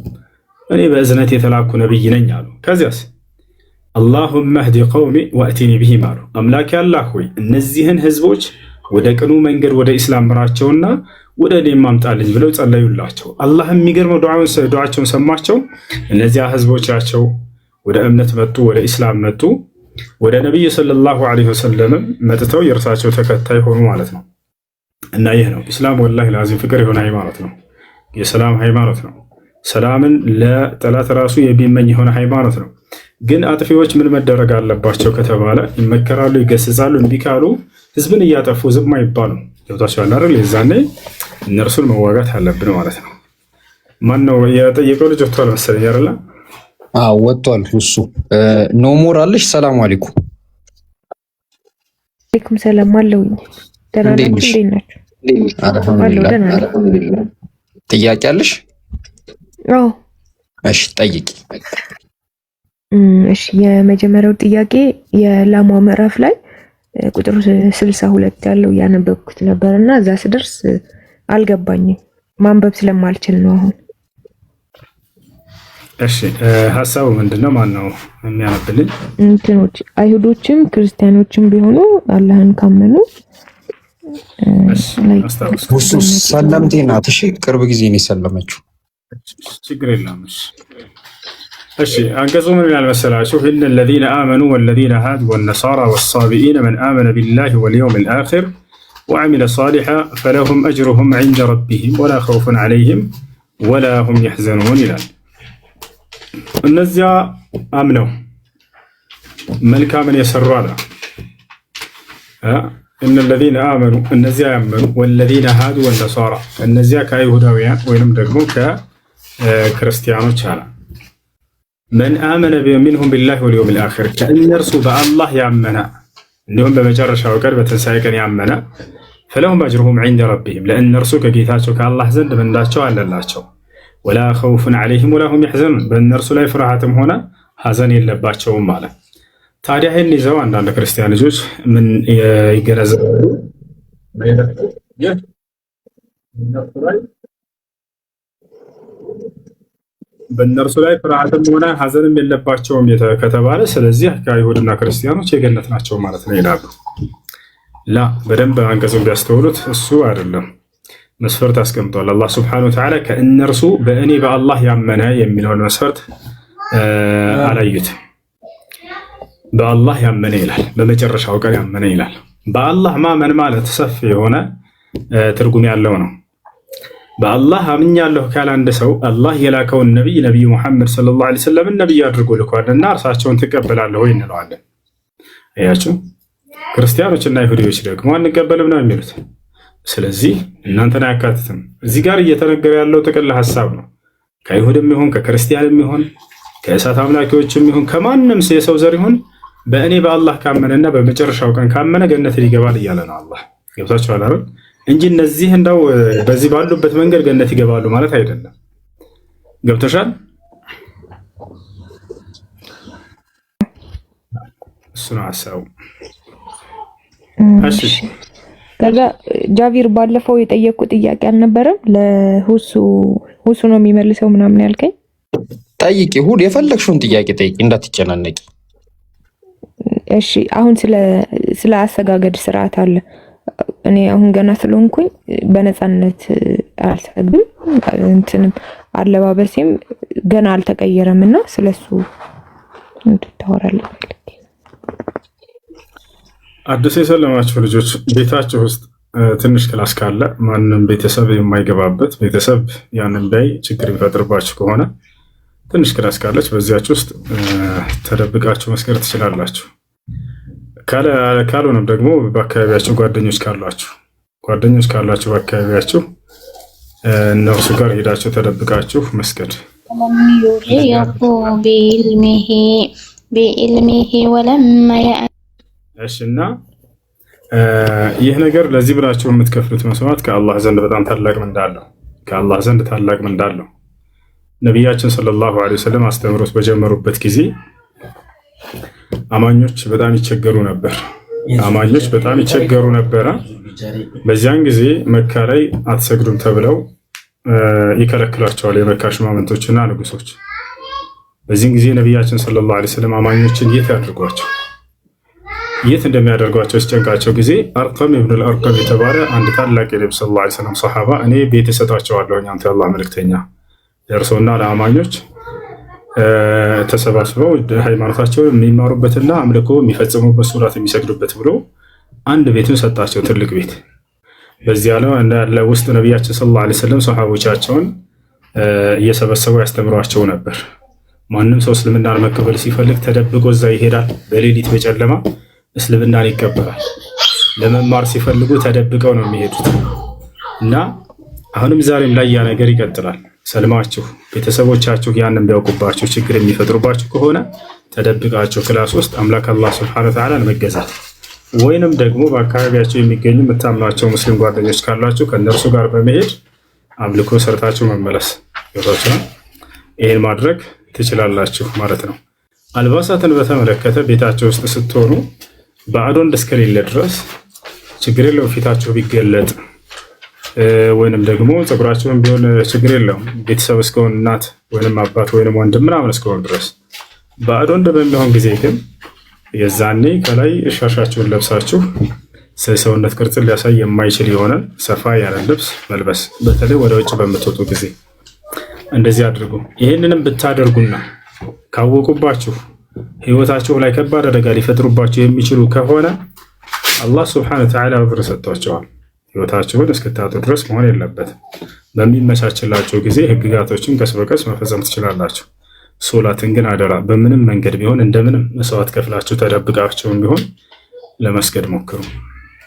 እኔ በእዝነት የተላኩ ነቢይ ነኝ አሉ። ከዚያስ አላሁመ ህዲ ቀውሚ ወእቲኒ ቢሂም አሉ። አምላክ አላህ ሆይ እነዚህን ህዝቦች ወደ ቅኑ መንገድ ወደ ኢስላም ምራቸውና ወደ እኔም አምጣልኝ ብለው ጸለዩላቸው። አላህ የሚገርመው ዱዓቸውን ሰማቸው። እነዚያ ህዝቦቻቸው ወደ እምነት መጡ፣ ወደ ኢስላም መጡ። ወደ ነቢዩ ሰለላሁ ዐለይሂ ወሰለም መጥተው የእርሳቸው ተከታይ ሆኑ ማለት ነው። እና ይህ ነው ኢስላም። ወላሂ ላዚም ፍቅር የሆነ ሃይማኖት ነው። የሰላም ሃይማኖት ነው። ሰላምን ለጠላት ራሱ የሚመኝ የሆነ ሃይማኖት ነው። ግን አጥፊዎች ምን መደረግ አለባቸው ከተባለ ይመከራሉ፣ ይገስጻሉ። እምቢ ካሉ ህዝብን እያጠፉ ዝም አይባሉ። ገብቷቸዋል አይደል? የዛኔ እነርሱን መዋጋት አለብን ማለት ነው። ማን ነው የጠየቀው? ልጅ ወጥቷል መሰለኝ አይደል? አዎ ወጥቷል። እሱ ኖሞር አለሽ። ሰላም አለይኩም። አለይኩም ሰላም አለውኝ። ደህና ናችሁ? ጥያቄ አለሽ? አዎ። እሺ ጠይቂ። እሺ የመጀመሪያው ጥያቄ የላሟ ምዕራፍ ላይ ቁጥር 62 ያለው ያነበብኩት ነበርና እዛ ስደርስ አልገባኝም። ማንበብ ስለማልችል ነው አሁን። እሺ ሐሳቡ ምንድነው? ማን ነው የሚያነብልኝ? እንትኖች አይሁዶችም ክርስቲያኖችም ቢሆኑ አላህን ካመኑ እሱ ሰለምቴ ናት። እሺ ቅርብ ጊዜ ነው የሰለመችው። ችግር የለም። እሺ አንቀጹ ምን ይላል መሰላችሁ? ኢነ الذين آمنوا والذين هادوا والنصارى والصابئين من آمن بالله واليوم الآخر وعمل صالحا فلهم أجرهم عند ربهم ولا خوف عليهم ولا هم يحزنون ይላል። እነዚያ አምነው መልካምን የሰሩ አለ። إن الذين آمنوا እነዚያ ያመኑ والذين هادوا والنصارى እነዚያ ከአይሁዳውያን ወይንም ደግሞ ከክርስቲያኖች አለ። من آمن منهم بالله واليوم الآخر ከእነርሱ በአላህ ያመነ እንዲሁም በመጨረሻው ቀን በትንሣኤ ቀን ያመነ فلهم أجرهم عند ربهم ለእነርሱ ከጌታቸው ከአላህ ዘንድ ምንዳቸው አለላቸው። ولا خوف عليهم ولا هم يحزنون በእነርሱ ላይ ፍርሃትም ሆነ ሐዘን የለባቸውም ማለት። ታዲያ ይህን ይዘው አንዳንድ ክርስቲያን ልጆች ምን ይገነዘባሉ? በእነርሱ ላይ ፍርሃትም ሆነ ሐዘንም የለባቸውም ከተባለ ስለዚህ ከአይሁድና ክርስቲያኖች የገነት ናቸው ማለት ነው ይላሉ። ላ በደንብ አንቀጹን ቢያስተውሉት እሱ አይደለም። መስፈርት አስቀምጧል አላህ ሱብሓነሁ ወተዓላ። ከእነርሱ በእኔ በአላህ ያመነ የሚለውን መስፈርት አላዩትም። በአላህ ያመነ ይላል፣ በመጨረሻው ቀን ያመነ ይላል። በአላህ ማመን ማለት ሰፊ የሆነ ትርጉም ያለው ነው። በአላህ አምኛለሁ ካለ አንድ ሰው አላህ የላከውን ነቢዩ ሙሐመድ ሰለላሁ ዐለይሂ ወሰለም ነቢይ አድርጎ ልኳልና እርሳቸውን ትቀበላለህ ወይ እንለዋለን። አያችሁ፣ ክርስቲያኖችና ይሁዲዎች ደግሞ አንቀበልም ነው የሚሉት። ስለዚህ እናንተን አያካትትም። እዚህ ጋር እየተነገረ ያለው ጥቅል ሐሳብ ነው። ከይሁድም ይሁን ከክርስቲያንም ይሁን ከእሳት አምላኪዎችም ይሁን ከማንም የሰው ዘር ይሁን በእኔ በአላህ ካመነና በመጨረሻው ቀን ካመነ ገነትን ይገባል እያለ ነው አላህ። ገብታችኋል አይደል? እንጂ እነዚህ እንደው በዚህ ባሉበት መንገድ ገነት ይገባሉ ማለት አይደለም። ገብተሻል? እሱ ነው ሐሳቡ። እሺ ከዛ ጃቪር ባለፈው የጠየቁ ጥያቄ አልነበረም? ለሁሱ ነው የሚመልሰው ምናምን ያልከኝ? ጠይቂ፣ ሁሉ የፈለግሽውን ጥያቄ ጠይቂ፣ እንዳትጨናነቂ። እሺ አሁን ስለ አሰጋገድ ስርዓት አለ። እኔ አሁን ገና ስለሆንኩኝ በነፃነት አልሰግድም፣ እንትንም አለባበሴም ገና አልተቀየረም እና ስለሱ እንድታወራለህ። አዲስ የሰለማችሁ ልጆች ቤታችሁ ውስጥ ትንሽ ክላስ ካለ ማንም ቤተሰብ የማይገባበት ቤተሰብ ያንን ቢያይ ችግር የሚፈጥርባችሁ ከሆነ ትንሽ ክላስ ካለች በዚያች ውስጥ ተደብቃችሁ መስገድ ትችላላችሁ። ካልሆነም ደግሞ በአካባቢያችሁ ጓደኞች ካላችሁ በአካባቢያችሁ እነርሱ ጋር ሄዳችሁ ተደብቃችሁ መስገድ። بإلمه ولما እሺና ይህ ነገር ለዚህ ብላችሁ የምትከፍሉት መስዋዕት ከአላህ ዘንድ በጣም ታላቅ ምንዳ አለው። ከአላህ ዘንድ ታላቅ ምንዳ አለው። ነቢያችን ሰለላሁ ዐለይሂ ወሰለም አስተምሮት በጀመሩበት ጊዜ አማኞች በጣም ይቸገሩ ነበር። በዚያን ጊዜ መካ ላይ አትሰግዱም ተብለው ይከለክሏቸዋል የመካ ሽማምንቶችና ንጉሶች። በዚህን ጊዜ ነቢያችን ሰለላሁ ዐለይሂ ወሰለም አማኞችን የት እንደሚያደርጓቸው ሲጨንቃቸው ጊዜ አርቀም ኢብኑል አርቀም የተባለ አንድ ታላቅ የነብዩ ሰለላሁ ዐለይሂ ወሰለም ሰሃባ እኔ ቤት እሰጣቸዋለሁ አንተ የአላህ መልእክተኛ ደርሰውና ለአማኞች ተሰባስበው ሃይማኖታቸውን የሚማሩበትና አምልኮ የሚፈጽሙበት ሶላት የሚሰግዱበት ብሎ አንድ ቤቱን ሰጣቸው፣ ትልቅ ቤት። በዚያ ላይ ውስጥ ነቢያችን ሰለላሁ ዐለይሂ ወሰለም ሰሃቦቻቸውን እየሰበሰቡ ያስተምሯቸው ነበር። ማንም ሰው እስልምናን መቀበል ሲፈልግ ተደብቆ እዛ ይሄዳል። በሌሊት በጨለማ እስልምናን ይቀበላል። ለመማር ሲፈልጉ ተደብቀው ነው የሚሄዱት እና አሁንም ዛሬም ላይ ያ ነገር ይቀጥላል። ሰልማችሁ ቤተሰቦቻችሁ ያንን ቢያውቁባችሁ ችግር የሚፈጥሩባችሁ ከሆነ ተደብቃችሁ ክላስ ውስጥ አምላክ አላህ ሱብሓነሁ ወተዓላ መገዛት ወይንም ደግሞ በአካባቢያቸው የሚገኙ የምታምኗቸው ሙስሊም ጓደኞች ካላችሁ ከእነርሱ ጋር በመሄድ አምልኮ ሰርታችሁ መመለስ ይወጣችኋል። ይሄን ማድረግ ትችላላችሁ ማለት ነው። አልባሳትን በተመለከተ ቤታቸው ውስጥ ስትሆኑ ባዕዶ እስከሌለ ድረስ ችግር የለውም። ፊታችሁ ቢገለጥ ወይንም ደግሞ ፀጉራቸውን ቢሆን ችግር የለውም። ቤተሰብ እስከሆን እናት ወይንም አባት ወይንም ወንድም ምናምን እስከሆን ድረስ ባዕዶ በሚሆን ጊዜ ግን የዛኔ ከላይ ሻሻችሁን ለብሳችሁ ሰውነት ቅርጽ ሊያሳይ የማይችል የሆነ ሰፋ ያለ ልብስ መልበስ፣ በተለይ ወደ ውጭ በምትወጡ ጊዜ እንደዚህ አድርጉ። ይህንንም ብታደርጉና ካወቁባችሁ ህይወታችሁ ላይ ከባድ አደጋ ሊፈጥሩባችሁ የሚችሉ ከሆነ አላህ ሱብሓነሁ ወተዓላ ብር ሰጥቷቸዋል። ህይወታችሁን እስክታጡ ድረስ መሆን የለበትም። በሚመቻችላችሁ ጊዜ ህግጋቶችን ቀስ በቀስ መፈጸም ትችላላችሁ። ሶላትን ግን አደራ በምንም መንገድ ቢሆን እንደምንም መስዋዕት ከፍላችሁ ተደብቃችሁም ቢሆን ለመስገድ ሞክሩ።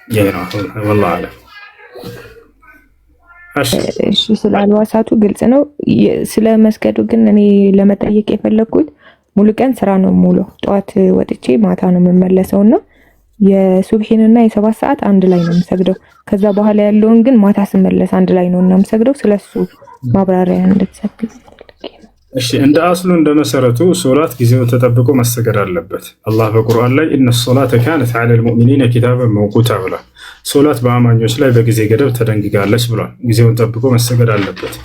ይሄ ነው ወላሂ አለም። እሺ ስለ አልባሳቱ ግልጽ ነው። ስለ መስገዱ ግን እኔ ለመጠየቅ የፈለኩት ሙሉ ቀን ስራ ነው ሙሉ ጠዋት ወጥቼ ማታ ነው የምመለሰውና የሱብሂንና የሰባት ሰዓት አንድ ላይ ነው የምሰግደው። ከዛ በኋላ ያለውን ግን ማታ ስመለስ አንድ ላይ ነው እና የምሰግደው። ስለሱ ማብራሪያ እንድትሰጥ። እሺ እንደ አስሉ እንደ መሰረቱ ሶላት ጊዜውን ተጠብቆ መሰገድ አለበት። አላህ በቁርአን ላይ ኢነ ሶላተ ካነት ዐለል ሙእሚኒነ ኪታበን መውቁታ ብሏል። ሶላት በአማኞች ላይ በጊዜ ገደብ ተደንግጋለች ብሏል። ጊዜውን ጠብቆ መሰገድ አለበት።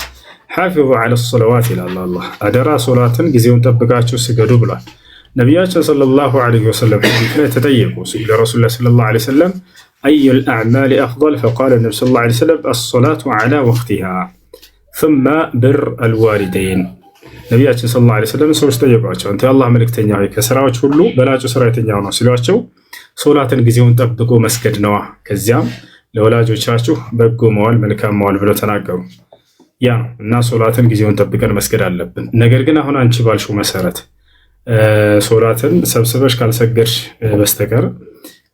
ሐፊዙ ዐለ ሶለዋት ይላል አላህ። አደራ ሶላትን ጊዜውን ጠብቃችሁ ስገዱ ብሏል። ነቢያችን ሰለላሁ ዐለይሂ ወሰለም ሐዲስ ላይ ተጠየቁ ለረሱሉላህ ሰለላሁ ዐለይሂ ወሰለም አዩል አዕማሊ አፍደል ፈቃለ ነብዩ ሰለላሁ ዐለይሂ ወሰለም አስሶላቱ ዐላ ወቅቲሃ ثم ብር አልዋሊደይን። ነቢያችን ሰለላሁ ዐለይሂ ወሰለም ሰዎች ጠየቋቸው፣ አንተ የአላህ መልእክተኛ ሆይ ከስራዎች ሁሉ በላጩ ስራ የትኛው ነው ሲሏቸው፣ ሶላትን ጊዜውን ጠብቆ መስገድ ነዋ፣ ከዚያም ለወላጆቻችሁ በጎ መዋል መልካም መዋል ብለው ተናገሩ። ያ ነው እና ሶላትን ጊዜውን ጠብቀን መስገድ አለብን። ነገር ግን አሁን አንቺ ባልሽው መሰረት ሶላትን ሰብስበሽ ካልሰገድሽ በስተቀር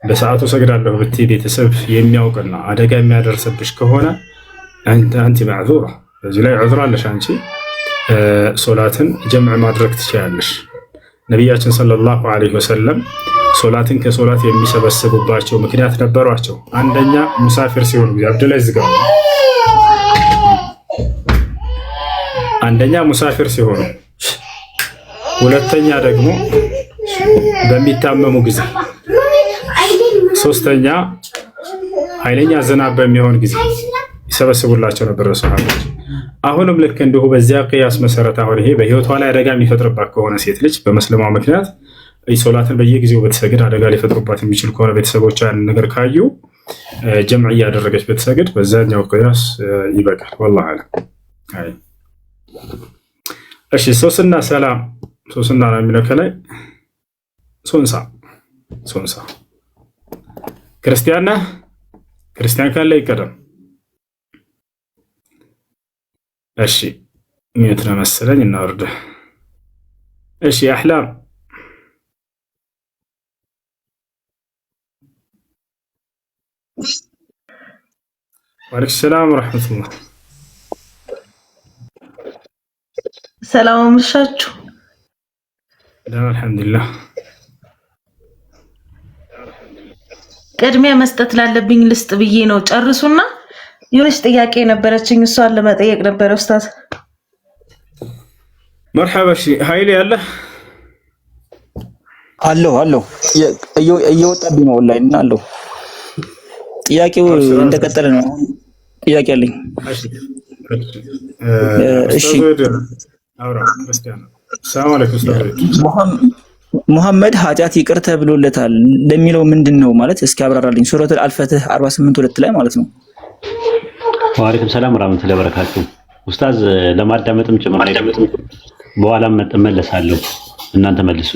በሰዓቱ ሰግዳለሁ ብትይ ቤተሰብ የሚያውቅና አደጋ የሚያደርስብሽ ከሆነ አንቲ ማዕዙራ፣ በዚህ ላይ ዑዝር አለሽ። አንቺ ሶላትን ጀምዕ ማድረግ ትችያለሽ። ነቢያችን ሰለላሁ ዐለይሂ ወሰለም ሶላትን ከሶላት የሚሰበስቡባቸው ምክንያት ነበሯቸው። አንደኛ ሙሳፊር ሲሆኑ ጊዜ አብደላይ ዝጋው፣ አንደኛ ሙሳፊር ሲሆኑ፣ ሁለተኛ ደግሞ በሚታመሙ ጊዜ፣ ሶስተኛ ኃይለኛ ዝናብ በሚሆን ጊዜ ይሰበስቡላቸው ነበር ሰሃቦች። አሁንም ልክ እንዲሁ በዚያ ቅያስ መሰረት አሁን ይሄ በህይወቷ ላይ አደጋ የሚፈጥርባት ከሆነ ሴት ልጅ በመስለሟ ምክንያት ሶላትን በየጊዜው በተሰግድ አደጋ ሊፈጥሩባት የሚችል ከሆነ ቤተሰቦቿ ያንን ነገር ካዩ ጀምዕ እያደረገች በተሰግድ በዛኛው ቅያስ ይበቃል። ወላሂ አለም። እሺ ሶስና ሰላም ሶስና ነው የሚለው ከላይ ሶንሳ ክርስቲያን ነህ? ክርስቲያን ካለ ይቀደም። እሺ ሚዩት ነው መሰለኝ እናወርደ። እሺ አህላም ወአለይኩም ሰላም ወራህመቱላህ። ሰላም አመሻችሁ። አልሐምዱሊላህ ቅድሚያ መስጠት ላለብኝ ልስጥ ብዬ ነው። ጨርሱና የሆነች ጥያቄ ነበረችኝ እሷን ለመጠየቅ ነበር ኡስታዝ። መርሐባ እሺ ኃይሌ ያለ አለው እየወጣብኝ ነው ኦንላይን እና አለው። ጥያቄው እንደቀጠለ ነው። ጥያቄ አለኝ። እሺ አውራ ክርስቲያን ሰላም አለይኩም ኡስታዝ። ሙሐመድ ኃጢአት ይቅር ተብሎለታል ለሚለው ምንድነው ማለት እስኪ አብራራልኝ። ሱረቱል አልፈትህ 48:2 ላይ ማለት ነው። ወአለይኩም ሰላም ወራህመቱላሂ ወበረካቱ። ኡስታዝ ለማዳመጥም ጭምር በኋላም መለሳለሁ፣ እናንተ መልሱ።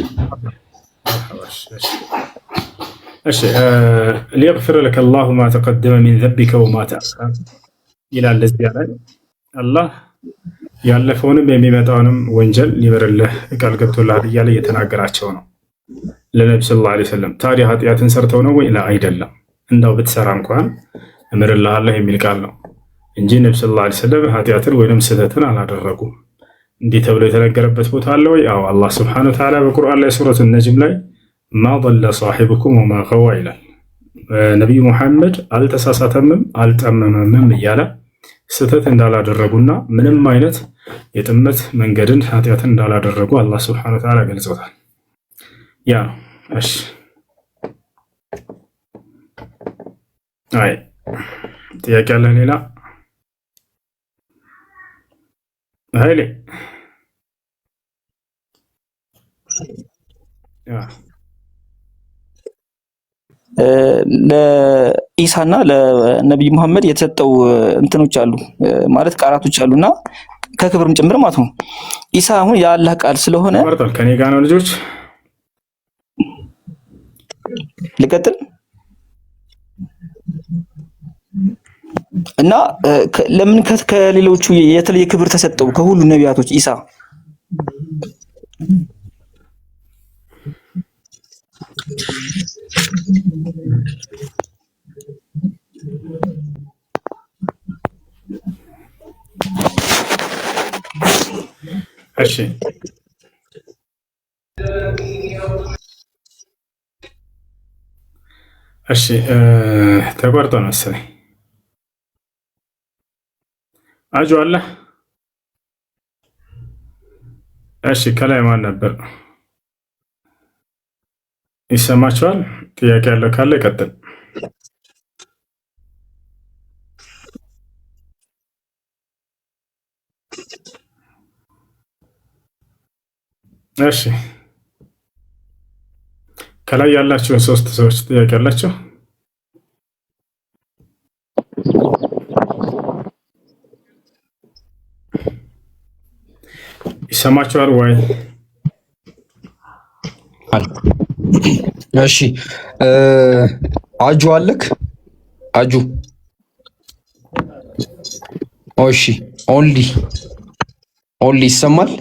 እሺ ሊغفر لك الله ما تقدم من ذنبك وما تأخر ይላል እዚያ ላይ አላህ ያለፈውንም የሚመጣውንም ወንጀል ሊበርልህ ቃል ገብቶልሃል እያለ እየተናገራቸው ነው ለነብዩ ሰለላሁ ዐለይሂ ወሰለም። ታዲያ ኃጢአትን ሰርተው ነው ወይ? አይደለም። እንዳው ብትሰራ እንኳን እምርልሃለሁ የሚል ቃል ነው እንጂ ነብዩ ሰለላሁ ዐለይሂ ወሰለም ኃጢአትን ወይንም ስህተትን አላደረጉም። እንዲህ ተብሎ የተነገረበት ቦታ አለ ወይ? አዎ አላህ ሱብሓነሁ ወተዓላ በቁርአን ላይ ሱረቱ ነጅም ላይ ማ ضل صاحبكم وما غوى ይላል። ነብዩ መሐመድ አልተሳሳተምም አልጠመመምም እያለ ስህተት እንዳላደረጉና ምንም አይነት የጥመት መንገድን ኃጢአትን እንዳላደረጉ አላህ ሱብሓነሁ ወተዓላ ገልጾታል። ያ እሺ አይ ጥያቄ አለ ሌላ? ኃይሌ ለኢሳና ለነብዩ መሐመድ የተሰጠው እንትኖች አሉ ማለት ቃላቶች አሉና ከክብርም ጭምር ማለት ነው። ኢሳ አሁን የአላህ ቃል ስለሆነ ወርታል ከኔ ጋር ነው ልጆች ልቀጥል እና ለምን ከሌሎቹ የተለየ ክብር ተሰጠው ከሁሉ ነቢያቶች ኢሳ? እሺ እሺ ተቋርጦ ነው መሰለኝ። አጁ አለ። እሺ ከላይ ማን ነበር? ይሰማችኋል? ጥያቄ ያለው ካለ ይቀጥል። እሺ ከላይ ያላችሁ ሶስት ሰዎች ጥያቄ ያላችሁ ይሰማችኋል ወይ? እሺ አጁ አለክ? አጁ እሺ ኦንሊ ይሰማል?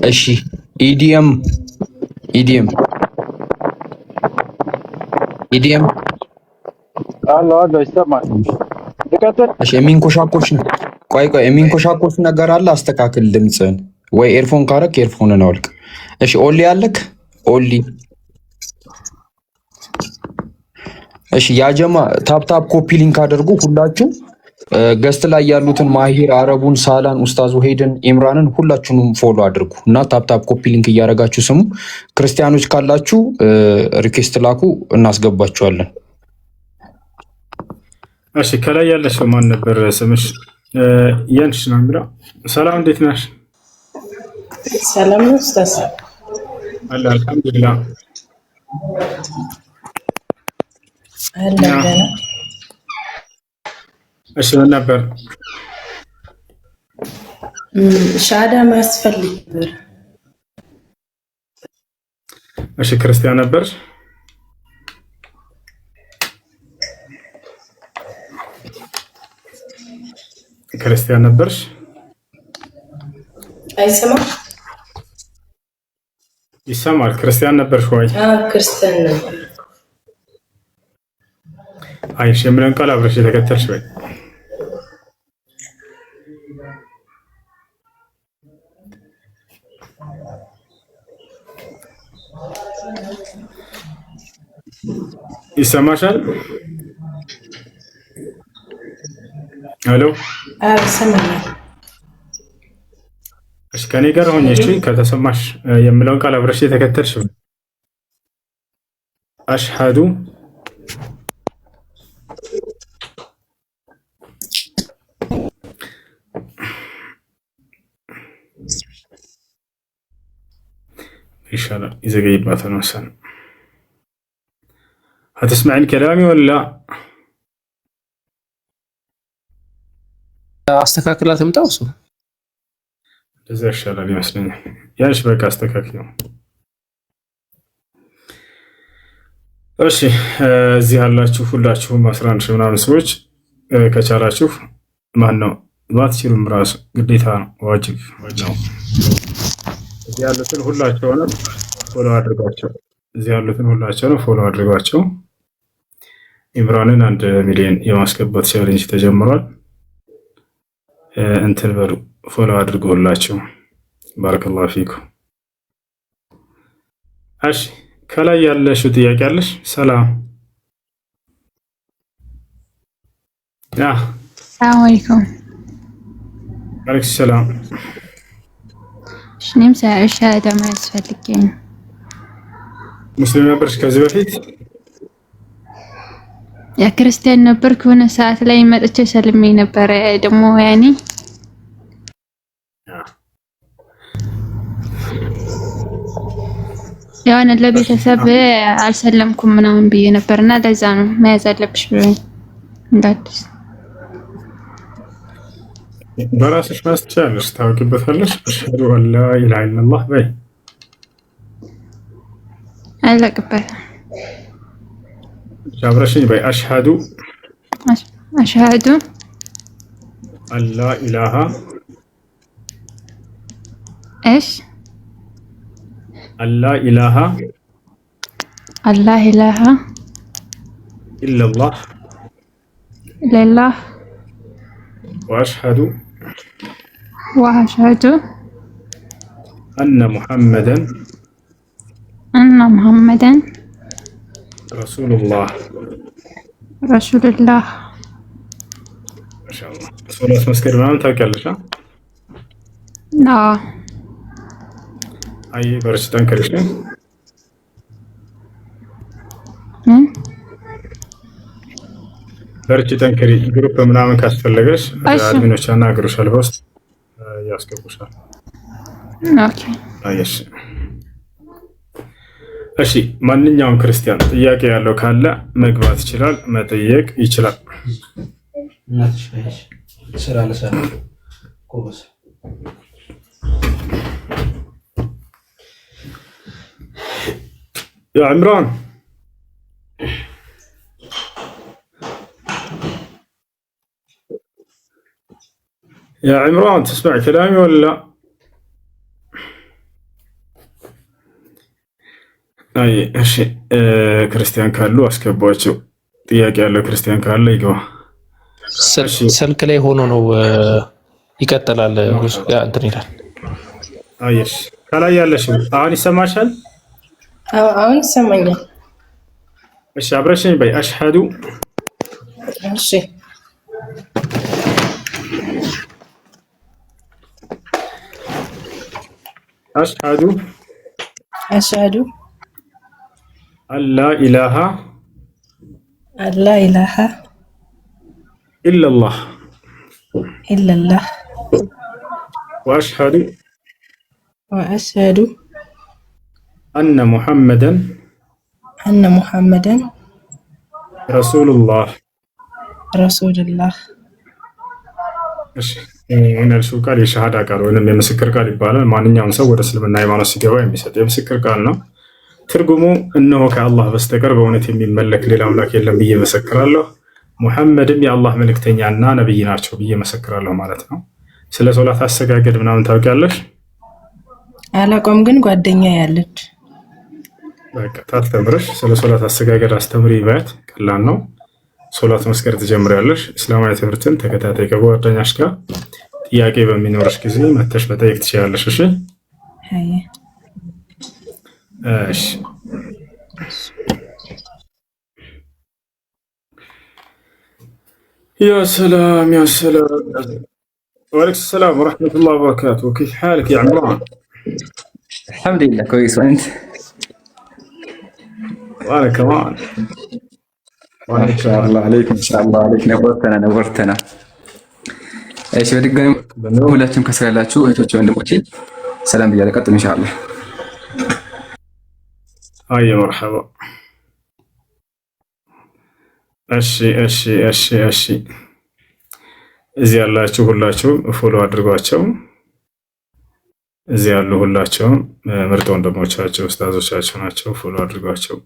እሺ ኢዲኤም አሎ ይሰማል። እሺ የሚንኮሻኮሽ ነገር አለ፣ አስተካክል ድምፅህን። ወይ ኤርፎን ካረክ ኤርፎንን አውልቅ። እሺ ኦንሊ አለክ? ኦንሊ እሺ ያጀማ ታፕ ኮፒ ሊንክ አድርጉ ሁላችሁ። ገስት ላይ ያሉትን ማሂር፣ አረቡን፣ ሳላን፣ ኡስታዝ ሄድን፣ ኢምራንን ሁላችሁንም ፎሎ አድርጉ እና ታፕ ኮፒ ሊንክ እያደረጋችሁ ስሙ። ክርስቲያኖች ካላችሁ ሪኩዌስት ላኩ እናስገባችኋለን። እሺ ከላይ ያለሽው ማን ነበር ስምሽ? ያንሽ ነው የሚለው። ሰላም እንዴት ነሽ? ሰላም ነው ኡስታዝ። አልሐምዱሊላህ አለና እሺ ምን ነበር? ሻዳ ማስፈልግ ነበር። እሺ ክርስቲያን ነበር? ክርስቲያን ነበርሽ? አይሰማም? ይሰማል። ክርስቲያን ነበርሽ ወይ? ክርስቲያን ነበር። አይሽ የምለን ቃል አብረሽ የተከተልሽ ወይ? ይሰማሻል? ሄሎ ይሰማኛል። እሺ ከኔ ጋር ሆኜ እሺ፣ ከተሰማሽ የምለውን ቃል አብረሽ የተከተልሽ አሽሃዱ ይሻላል ይዘገይባታል መሰለኝ። هتسمعين كلامي ولا አስተካክላ ትምጣው እሱ እንደዛ ይሻላል ይመስለኛል። ያንሽ በቃ አስተካክለው። እሺ እዚህ ያላችሁ ሁላችሁም 11 ሺህ ምናምን ሰዎች ከቻላችሁ ማን ነው ባትችሉም ራሱ ግዴታ ነው ዋጅብ ነው። እዚህ ያሉትን ሁላቸውንም ፎሎ አድርጓቸው። እዚህ ያሉትን ሁላቸውንም ፎሎ አድርጓቸው። ኢምራንን 1 ሚሊዮን የማስገባት ቻሌንጅ ተጀምሯል። እንትን በሉ ፎሎ አድርጎላችሁ። ባረከላሁ ፊኩም። እሺ ከላይ ያለሽው ጥያቄ አለሽ? ሰላም ሰላም አለይኩም። አለይኩም ሰላም። እኔም ሻሃዳ ማያስፈልገኝ ሙስሊም ነበርሽ ከዚህ በፊት? ያ ክርስቲያን ነበርኩ። የሆነ ሰዓት ላይ መጥቼ ሰልሜ ነበረ። ደግሞ ያኔ ያው ለቤተሰብ አልሰለምኩም ምናምን ብዬ ነበርና ለዛ ነው መያዝ አለብሽ ብሎኝ እንዳትስ በራስሽ ማስተቻለሽ ታውቂበታለሽ። አሽሀዱ አን ላ ኢላሀ ኢለላህ በይ። አለቅበትም አብረሽኝ በይ። አሽሀዱ አን ላ ኢላሀ ايش አን ላ ኢላሀ الله إله ኢለላህ لله ወአሽሀዱ وأشهد አነ ሙሐመደን أن محمدا ረሱሉላህ رسول الله። ማሻአላህ። ሶላት መስገድ ምናምን ታውቂያለሽ? አይ በርቺ፣ ጠንክረሽ በርቺ፣ ጠንክሪ። ግሩፕ ምናምን ካስፈለገሽ አድሚኖች ያናግሩሻል፣ በውስጥ ያስገቡሻል። ኦኬ አየሽ። እሺ ማንኛውም ክርስቲያን ጥያቄ ያለው ካለ መግባት ይችላል፣ መጠየቅ ይችላል። ስራ ለሰራ ኮበስ يا عمران يا عمران تسمع كلامي ولا لا؟ አይ እሺ ክርስቲያን ካሉ አስገቧቸው። ጥያቄ ያለው ክርስቲያን ካለ ይገባ። ስልክ ላይ ሆኖ ነው ይቀጥላል። እንትን ይላል። አይሽ ከላይ ያለሽ አሁን ይሰማሻል? አሁን ይሰማኛል። እሺ አብረሽኝ በይ። አሽሀዱ እሺ አሽሀዱ አሽሀዱ አን ላ ኢላሀ ኢለላህ ወአሽሀዱ አነ ሙሐመደን ረሱሉላህ። እሺ ያልሽው ቃል የሸሃዳ ቃል ወይም የምስክር ቃል ይባላል። ማንኛውም ሰው ወደ እስልምና ሃይማኖት ሲገባ የሚሰጥ የምስክር ቃል ነው። ትርጉሙ እነሆ ከአላህ በስተቀር በእውነት የሚመለክ ሌላ አምላክ የለም ብዬ መሰክራለሁ፣ ሙሐመድም የአላህ መልእክተኛና ነብይ ናቸው ብዬ መሰክራለሁ ማለት ነው። ስለ ሶላት አሰጋገድ ምናምን ታውቂያለሽ? አላውቅም፣ ግን ጓደኛ ያለች በቃ ታስተምርሽ። ስለ ሶላት አሰጋገድ አስተምሪ ባት። ቀላል ነው። ሶላት መስገድ ትጀምሪያለሽ። እስላማዊ ትምህርትን ተከታታይ ከጓደኛሽ ጋር ጥያቄ በሚኖርሽ ጊዜ መተሽ መጠየቅ ትችላለሽ። እሺ እሺ يا سلام يا سلام. وعليكم السلام ورحمة الله وبركاته. كيف حالك يا عمران؟ الحمد لله كويس. وانت؟ وانا كمان. ما شاء الله عليك، ما شاء الله عليك. نورتنا. እሺ በድጋሚ ሁላችሁም ከስራ ያላችሁ እህቶች ወንድሞቼ ሰላም ብያለሁ። ቀጥሉ ኢንሻአላህ። አይ መርሐባ። እሺ እዚህ ያላችሁ ሁላችሁም ፎሎ አድርጓቸው። እዚህ ያሉ ሁላችሁም ምርጥ ወንድሞቻቸው ኡስታዞቻቸው ናቸው። ፎሎ አድርጓቸው።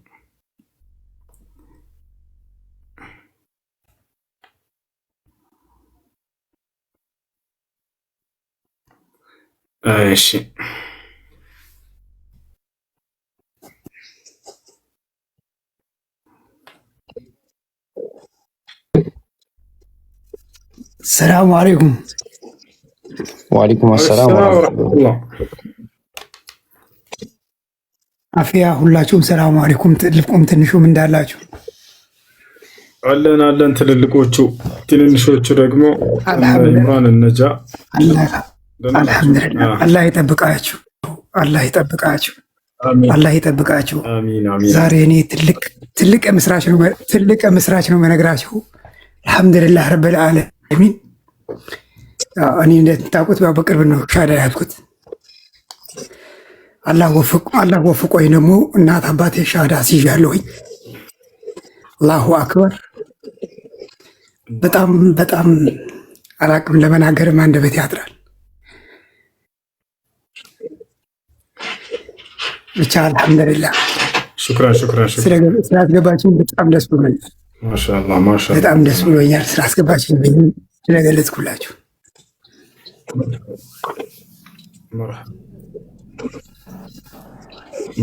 እሺ ሰላም አለይኩም። ወአለይኩም ሰላም ወራህመቱላህ። አፍያ ሁላችሁም ሰላም አለይኩም። ትልቁም ትንሹም እንዳላችሁ አለን። ትልልቆቹ ትንንሾቹ ደግሞ ኢምራን ነጃ አልሐምዱሊላህ። አላህ ይጠብቃችሁ፣ አላህ ይጠብቃችሁ፣ አላህ ይጠብቃችሁ። ዛሬ እኔ ትልቅ ምስራች ነው መነግራችሁ። አልሐምዱሊላህ ረብል ዓለሚን። እኔ እንደምታውቁት በቅርብ ነው ሻዳ ያልኩት። አላህ ወፍቆኝ ደግሞ እናት አባቴ ሻዳ ሲያለሁኝ። አላሁ አክበር። በጣም አላቅም፣ ለመናገርም አንደበት ያጥራል። ብቻ አልሐምዱሊላህ። ሹክራን ስላስገባችን በጣም ደስ ብሎኛል። ማሻአላህ በጣም ደስ ብሎኛል ስላስገባችን ስለገለጽኩላችሁ።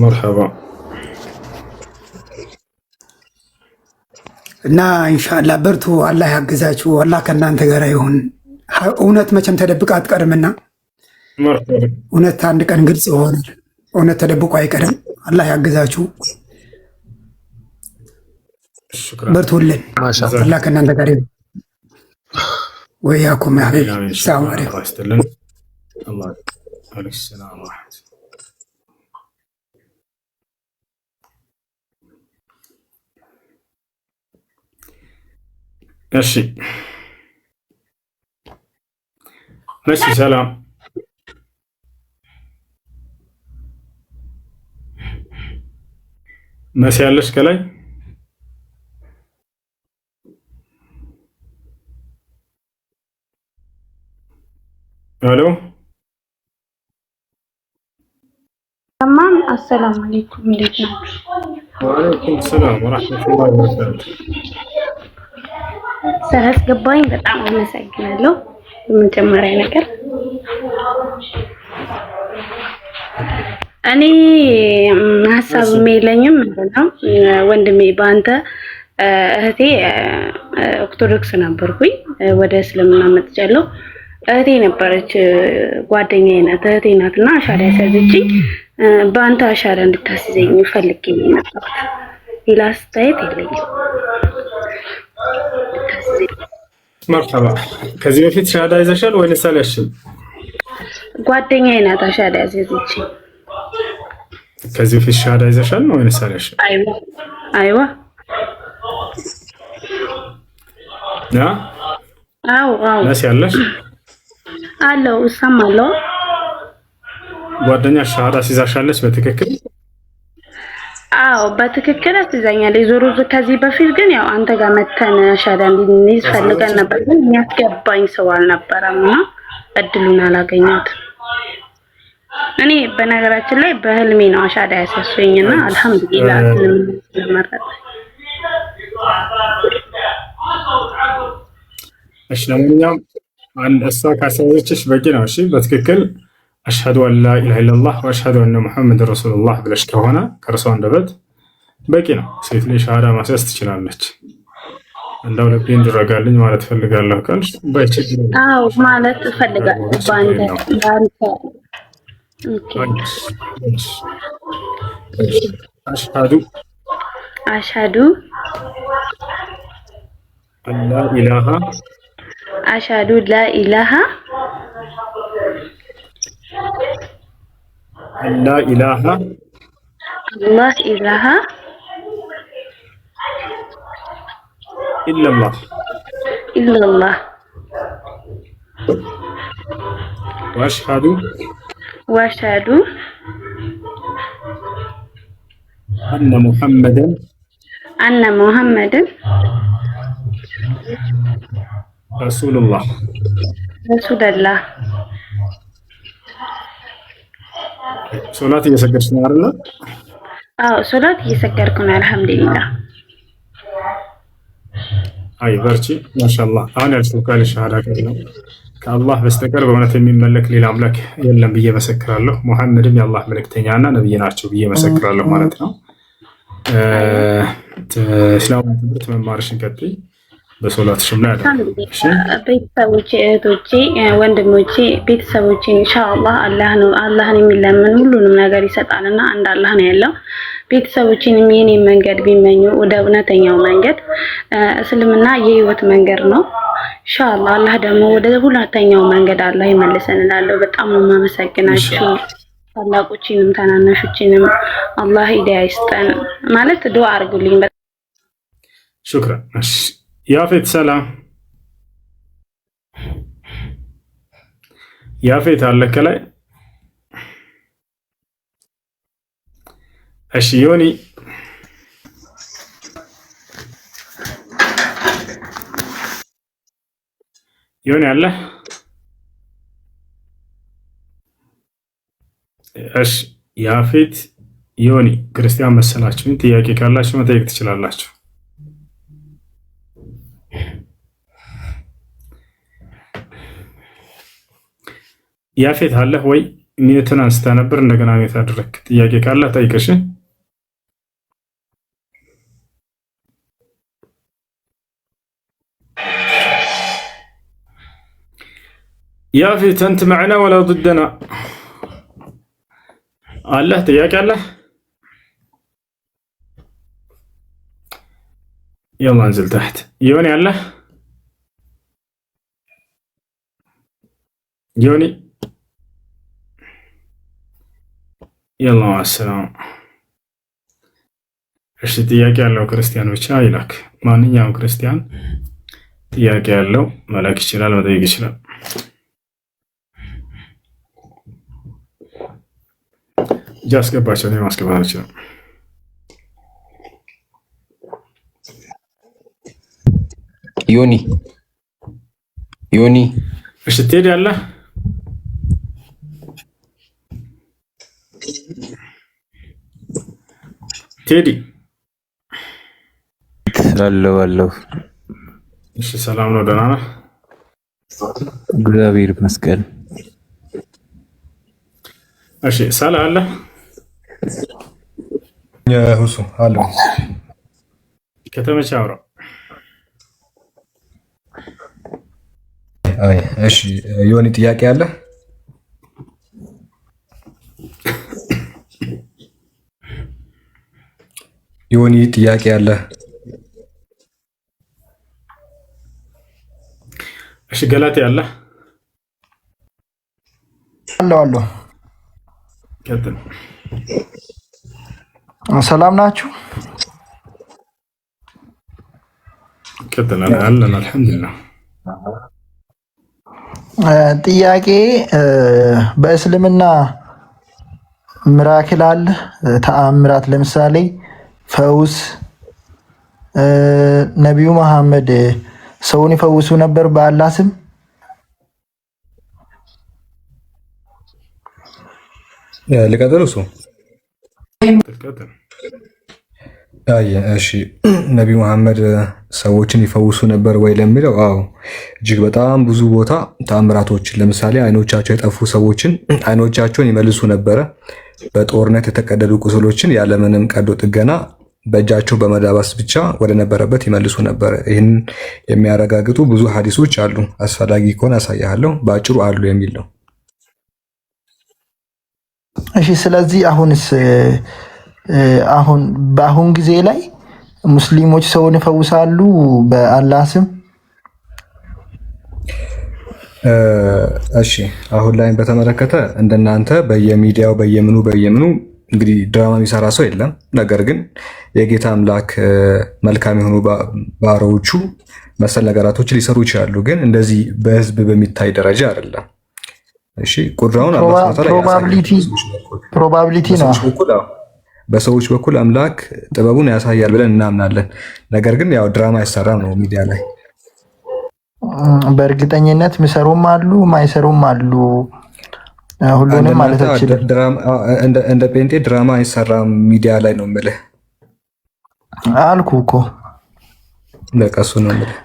መርሐባ። እና ኢንሻአላህ በርቱ፣ አላህ ያግዛችሁ፣ አላህ ከእናንተ ጋር ይሁን። እውነት መቼም ተደብቃ አትቀርምና እውነት አንድ ቀን ግልጽ ይሆናል። እውነት ተደብቆ አይቀርም። አላህ ያግዛችሁ፣ በርቱልን። አላህ ከእናንተ ጋር ይሁን። ወያኩም ያ ሀቢቢ። ሰላም አለይኩም። እሺ ሰላም። መሲ ያለሽ ከላይ ሄሎ። ተማም አሰላሙ አለይኩም። እንዴት ናችሁ? ወአለይኩም ሰላም ወራህመቱላሂ ወበረካቱ። ስለአስገባኝ በጣም አመሰግናለሁ። በመጀመሪያ ነገር እኔ ሀሳብ የለኝም። ምንድነው ወንድሜ በአንተ እህቴ ኦርቶዶክስ ነበርኩኝ፣ ወደ እስልምና መጥቻለሁ። እህቴ ነበረች፣ ጓደኛዬ ናት፣ እህቴ ናትና አሻራ ያሳዘችኝ። በአንተ አሻራ እንድታስይዘኝ ፈልጌ ነበር። ሌላ አስተያየት የለኝም። መርሐባ። ከዚህ በፊት ሻሃዳ ይዘሻል ወይስ አልያዝሽም? ጓደኛዬ ናት አሻራ ያሳዘችኝ። ከዚህ በፊት ሻሃዳ ይዘሻል ወይስ አልያዝሽም? አይዋ ያ አው ነስ ያለሽ አለው እሰማለሁ። ጓደኛሽ ሻሃዳ ሲዛሻለች በትክክል? አዎ በትክክል አስይዛኛለች። ዞሮ ከዚህ በፊት ግን ያው አንተ ጋር መተን ሻሃዳ እንድንይዝ ፈልገን ነበር፣ ግን የሚያስገባኝ ሰው አልነበረምና እድሉን አላገኘሁትም። እኔ በነገራችን ላይ በህልሜ ነው ሻሃዳ ያሳሰኝና አልሐምዱሊላህ ስለመረጠ። እሺ ለማንኛውም አንድ እሷ ካሳየችሽ በቂ ነው። እሺ በትክክል አሽሀዱ አን ላ ኢላሀ ኢለላህ ወአሽሀዱ አነ ሙሐመድን ረሱሉላህ ብለሽ ከሆነ ከእርሷ አንደበት በቂ ነው። ሴት ልጅ ሻሃዳ ማስያዝ ትችላለች። እንደው ልቤ እንዲረጋልኝ ማለት ፈልጋለሁ ካልሽ በችግር አዎ ማለት ፈልጋለሁ ባንተ ኦኬ። አሽሀዱ አላ ኢላሃ አሽሀዱ ላ ኢላሃ አላ ኢላሃ አላህ ኢላሃ ኢላላህ ኢላላህ ወአሽሀዱ ወአሽሀዱ አነ ሙሐመደን ረሱሉላህ ረሱለላህ። ሶላት እየሰገድሽ ነው አይደል? አዎ ሶላት እየሰገድኩ ነው። አልሐምዱሊላህ። አይ በርቺ። ማሻአላህ። አሁን ያልሽው ቃል ሸሃዳ ቃል ነው። ከአላህ በስተቀር በእውነት የሚመለክ ሌላ አምላክ የለም ብዬ መሰክራለሁ። ሙሐመድም የአላህ መልእክተኛና ነብይ ናቸው ብዬ መሰክራለሁ ማለት ነው። እስላማዊ ትምህርት መማርሽን ቀጥይ። በሶላትሽም ላይ አይደለም። ቤተሰቦቼ፣ እህቶቼ፣ ወንድሞቼ፣ ቤተሰቦቼ ኢንሻአላህ አላህን የሚለምን ሁሉንም ነገር ይሰጣልና አንድ አላህ ነው ያለው። ቤተሰቦቼንም የኔ መንገድ ቢመኙ ወደ እውነተኛው መንገድ እስልምና የህይወት መንገድ ነው። ኢንሻአላህ አላህ ደግሞ ወደ ሁለተኛው መንገድ አላህ ይመልሰን እላለሁ። በጣም ነው የማመሰግናችሁ። ታላቆችንም ታናናሾችንም አላህ ሂዳያ ይስጠን ማለት ዱአ አድርጉልኝ። ሹክራን። ያፌት ሰላም። ያፌት አለ ከላይ። እሺ ዮኒ አለ። እሺ ያፌት ዮኒ ክርስቲያን መሰላችሁኝ። ጥያቄ ካላችሁ መጠየቅ ትችላላችሁ። ያፌት አለህ ወይ? ሚዩትን አንስታ ነበር እንደገና ሚዩት አድርግ። ጥያቄ ካለ ጠይቅሽ። ያፌት አንተ معنا ولا ضدنا? አለህ ጥያቄ አለህ? يلا انزل تحت. يوني አለህ? ዮኒ يلا مع السلامة። እሺ ጥያቄ ያለው ክርስቲያን ብቻ ይላክ። ማንኛውም ክርስቲያን ጥያቄ ያለው መላክ ይችላል፣ መጠየቅ ይችላል። አስገባቸው ነው ማስገባት ይችላል። ዮኒ እሺ ቴዲ አለ? ቴዲ አለው። እሺ ሰላም ነው? ደህና ነህ? እግዚአብሔር ይመስገን። እሺ ሳላ አለ? ሁሱ አለ። ከተመቸ አውራ። አይ እሺ ዮኒ ጥያቄ አለ? ዮኒ ጥያቄ አለ? እሺ ገላቴ አለ? አሎ ቀጥል። ሰላም ናችሁ? ቀጥል። አለን አልሐምዱሊላህ። ጥያቄ በእስልምና ምራክል አለ? ተአምራት ለምሳሌ ፈውስ። ነቢዩ መሐመድ ሰውን ይፈውሱ ነበር በአላህ ስም? ልቀጥል? እሱ እሺ ነቢዩ መሐመድ ሰዎችን ይፈውሱ ነበር ወይ ለሚለው፣ አዎ እጅግ በጣም ብዙ ቦታ ተአምራቶችን፣ ለምሳሌ አይኖቻቸው የጠፉ ሰዎችን አይኖቻቸውን ይመልሱ ነበረ። በጦርነት የተቀደዱ ቁስሎችን ያለምንም ቀዶ ጥገና በእጃቸው በመዳበስ ብቻ ወደ ነበረበት ይመልሱ ነበር። ይህን የሚያረጋግጡ ብዙ ሀዲሶች አሉ። አስፈላጊ ከሆነ አሳያለሁ። በአጭሩ አሉ የሚል ነው። እሺ ስለዚህ አሁንስ በአሁን ጊዜ ላይ ሙስሊሞች ሰውን ይፈውሳሉ በአላህ ስም? እሺ አሁን ላይ በተመለከተ እንደናንተ በየሚዲያው በየምኑ እንግዲህ ድራማ የሚሰራ ሰው የለም። ነገር ግን የጌታ አምላክ መልካም የሆኑ ባሮቹ መሰል ነገራቶች ሊሰሩ ይችላሉ። ግን እንደዚህ በህዝብ በሚታይ ደረጃ አይደለም። እሺ ቁድራውን ፕሮባቢሊቲ ነው። በሰዎች በኩል አምላክ ጥበቡን ያሳያል ብለን እናምናለን። ነገር ግን ያው ድራማ አይሰራም ነው ሚዲያ ላይ። በእርግጠኝነት የሚሰሩም አሉ ማይሰሩም አሉ። ሁሉንም ማለት አችልም። እንደ ጴንጤ ድራማ አይሰራም ሚዲያ ላይ ነው የምልህ አልኩ እኮ። በቃ እሱ ነው የምልህ።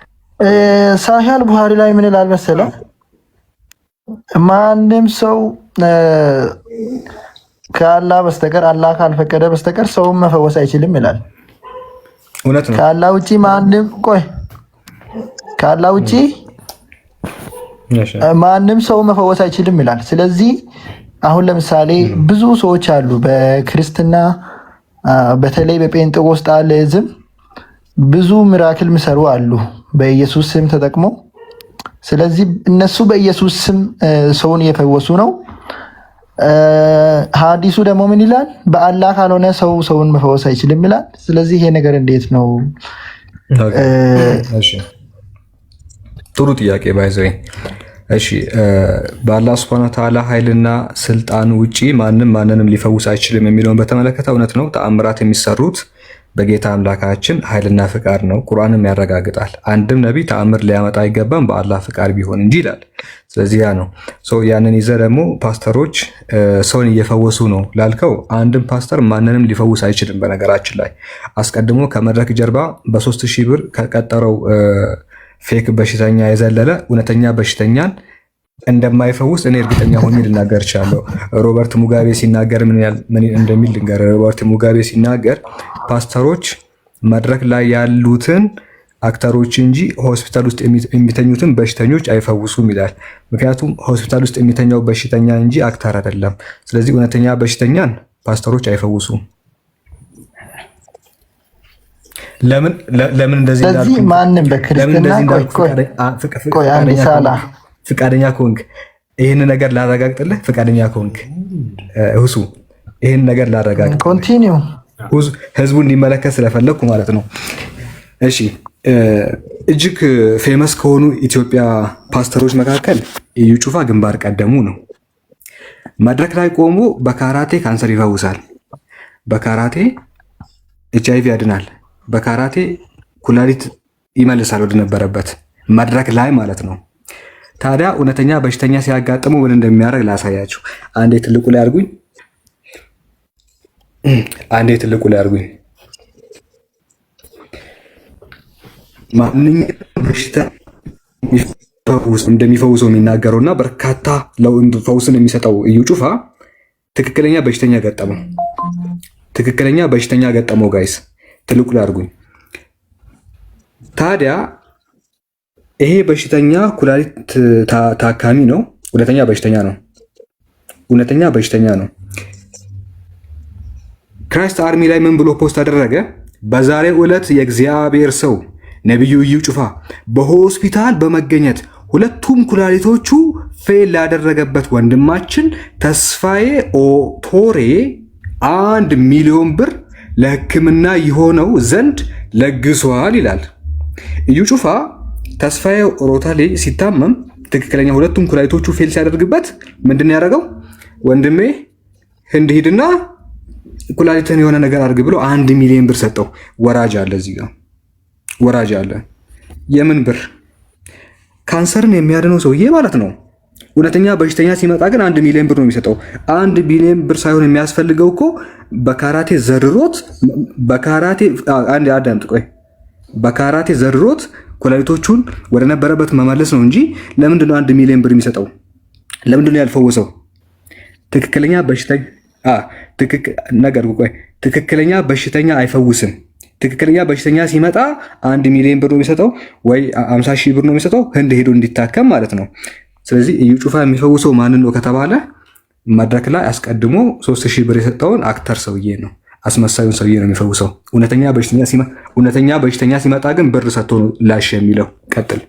ሳሂህ ቡሃሪ ላይ ምን ይላል መሰለህ? ማንም ሰው ከአላህ በስተቀር አላህ ካልፈቀደ በስተቀር ሰውን መፈወስ አይችልም ይላል። እውነት ነው። ከአላህ ውጪ ማንም ከአላህ ውጪ ማንም ሰው መፈወስ አይችልም ይላል። ስለዚህ አሁን ለምሳሌ ብዙ ሰዎች አሉ በክርስትና በተለይ በጴንጤቆስጣሊዝም ብዙ ሚራክል የሚሰሩ አሉ በኢየሱስ ስም ተጠቅሞ። ስለዚህ እነሱ በኢየሱስ ስም ሰውን እየፈወሱ ነው። ሐዲሱ ደግሞ ምን ይላል? በአላህ ካልሆነ ሰውን መፈወስ አይችልም ይላል። ስለዚህ ይሄ ነገር እንዴት ነው? ጥሩ ጥያቄ ባይዘኝ። እሺ በአላህ ሱብሃነሁ ወተዓላ ኃይልና ስልጣን ውጪ ማንንም ሊፈውስ አይችልም የሚለውን በተመለከተ እውነት ነው። ተአምራት የሚሰሩት በጌታ አምላካችን ኃይልና ፍቃድ ነው። ቁርአንም ያረጋግጣል። አንድም ነቢይ ተአምር ሊያመጣ አይገባም በአላህ ፍቃድ ቢሆን እንጂ ይላል። ስለዚህ ያ ነው ያንን ይዘህ ደግሞ ፓስተሮች ሰውን እየፈወሱ ነው ላልከው፣ አንድም ፓስተር ማንንም ሊፈውስ አይችልም። በነገራችን ላይ አስቀድሞ ከመድረክ ጀርባ በ3000 ብር ከቀጠረው ፌክ በሽተኛ የዘለለ እውነተኛ በሽተኛን እንደማይፈውስ እኔ እርግጠኛ ሆኜ ልናገር እችላለሁ። ሮበርት ሙጋቤ ሲናገር ምን እንደሚል ልንገር። ሮበርት ሙጋቤ ሲናገር ፓስተሮች መድረክ ላይ ያሉትን አክተሮች እንጂ ሆስፒታል ውስጥ የሚተኙትን በሽተኞች አይፈውሱም ይላል። ምክንያቱም ሆስፒታል ውስጥ የሚተኛው በሽተኛ እንጂ አክተር አይደለም። ስለዚህ እውነተኛ በሽተኛን ፓስተሮች አይፈውሱም። ለምን እንደዚህ እንዳልኩ? ስለዚህ ማንም በክርስትና ፍቃደኛ ከሆንክ ይህን ነገር ላረጋግጥልህ፣ ፍቃደኛ ከሆንክ ሁሱ ይህን ነገር ላረጋግጥ፣ ኮንቲኒው ህዝቡ እንዲመለከት ስለፈለግኩ ማለት ነው። እሺ እጅግ ፌመስ ከሆኑ ኢትዮጵያ ፓስተሮች መካከል እዩ ጩፋ ግንባር ቀደሙ ነው። መድረክ ላይ ቆሞ በካራቴ ካንሰር ይፈውሳል፣ በካራቴ HIV ያድናል፣ በካራቴ ኩላሊት ይመልሳል ወደ ነበረበት፣ መድረክ ላይ ማለት ነው። ታዲያ እውነተኛ በሽተኛ ሲያጋጥሙ ምን እንደሚያደርግ ላሳያችሁ። አንዴ ትልቁ ላይ አድርጉኝ፣ ማንኛውም በሽታ እንደሚፈውሰው የሚናገረውና በርካታ ፈውስን የሚሰጠው እዩ ጩፋ ትክክለኛ በሽተኛ ገጠመው። ጋይስ ትልቁ ላይ አድርጉኝ። ታዲያ ይሄ በሽተኛ ኩላሊት ታካሚ ነው። እውነተኛ በሽተኛ ነው። ክራይስት አርሚ ላይ ምን ብሎ ፖስት አደረገ? በዛሬው ዕለት የእግዚአብሔር ሰው ነቢዩ እዩ ጩፋ በሆስፒታል በመገኘት ሁለቱም ኩላሊቶቹ ፌል ላደረገበት ወንድማችን ተስፋዬ ኦቶሬ 1 ሚሊዮን ብር ለሕክምና የሆነው ዘንድ ለግሷል ይላል። እዩ ጩፋ ተስፋዬ ኦቶሬ ሲታመም ትክክለኛ ሁለቱም ኩላሊቶቹ ፌል ሲያደርግበት ምንድን ያደረገው? ወንድሜ ህንድ ሂድና ኩላሊትን የሆነ ነገር አድርግ ብሎ 1 ሚሊዮን ብር ሰጠው። ወራጅ አለ እዚህ ጋር ወራጅ አለ። የምን ብር? ካንሰርን የሚያድነው ሰውዬ ማለት ነው። እውነተኛ በሽተኛ ሲመጣ ግን 1 ሚሊዮን ብር ነው የሚሰጠው። 1 ሚሊዮን ብር ሳይሆን የሚያስፈልገው እኮ በካራቴ ዘርሮት በካራቴ ዘርሮት ኩላሊቶቹን ወደ ነበረበት መመለስ ነው እንጂ ለምንድነው 1 ሚሊዮን ብር የሚሰጠው? ለምንድነው ያልፈወሰው? ትክክለኛ በሽተኛ አይፈውስም። ትክክለኛ በሽተኛ ሲመጣ 1 ሚሊዮን ብር ነው የሚሰጠው፣ ወይ 50 ሺህ ብር ነው የሚሰጠው ህንድ ሄዶ እንዲታከም ማለት ነው። ስለዚህ እዩ ጩፋ የሚፈውሰው ማንን ነው ከተባለ መድረክ ላይ አስቀድሞ 3000 ብር የሰጠውን አክተር ሰውዬ ነው። አስመሳዩን ሰውዬ ነው የሚፈውሰው። እውነተኛ በሽተኛ ሲመጣ ግን ብር ሰጥቶ ነው ላሽ የሚለው። ቀጥል።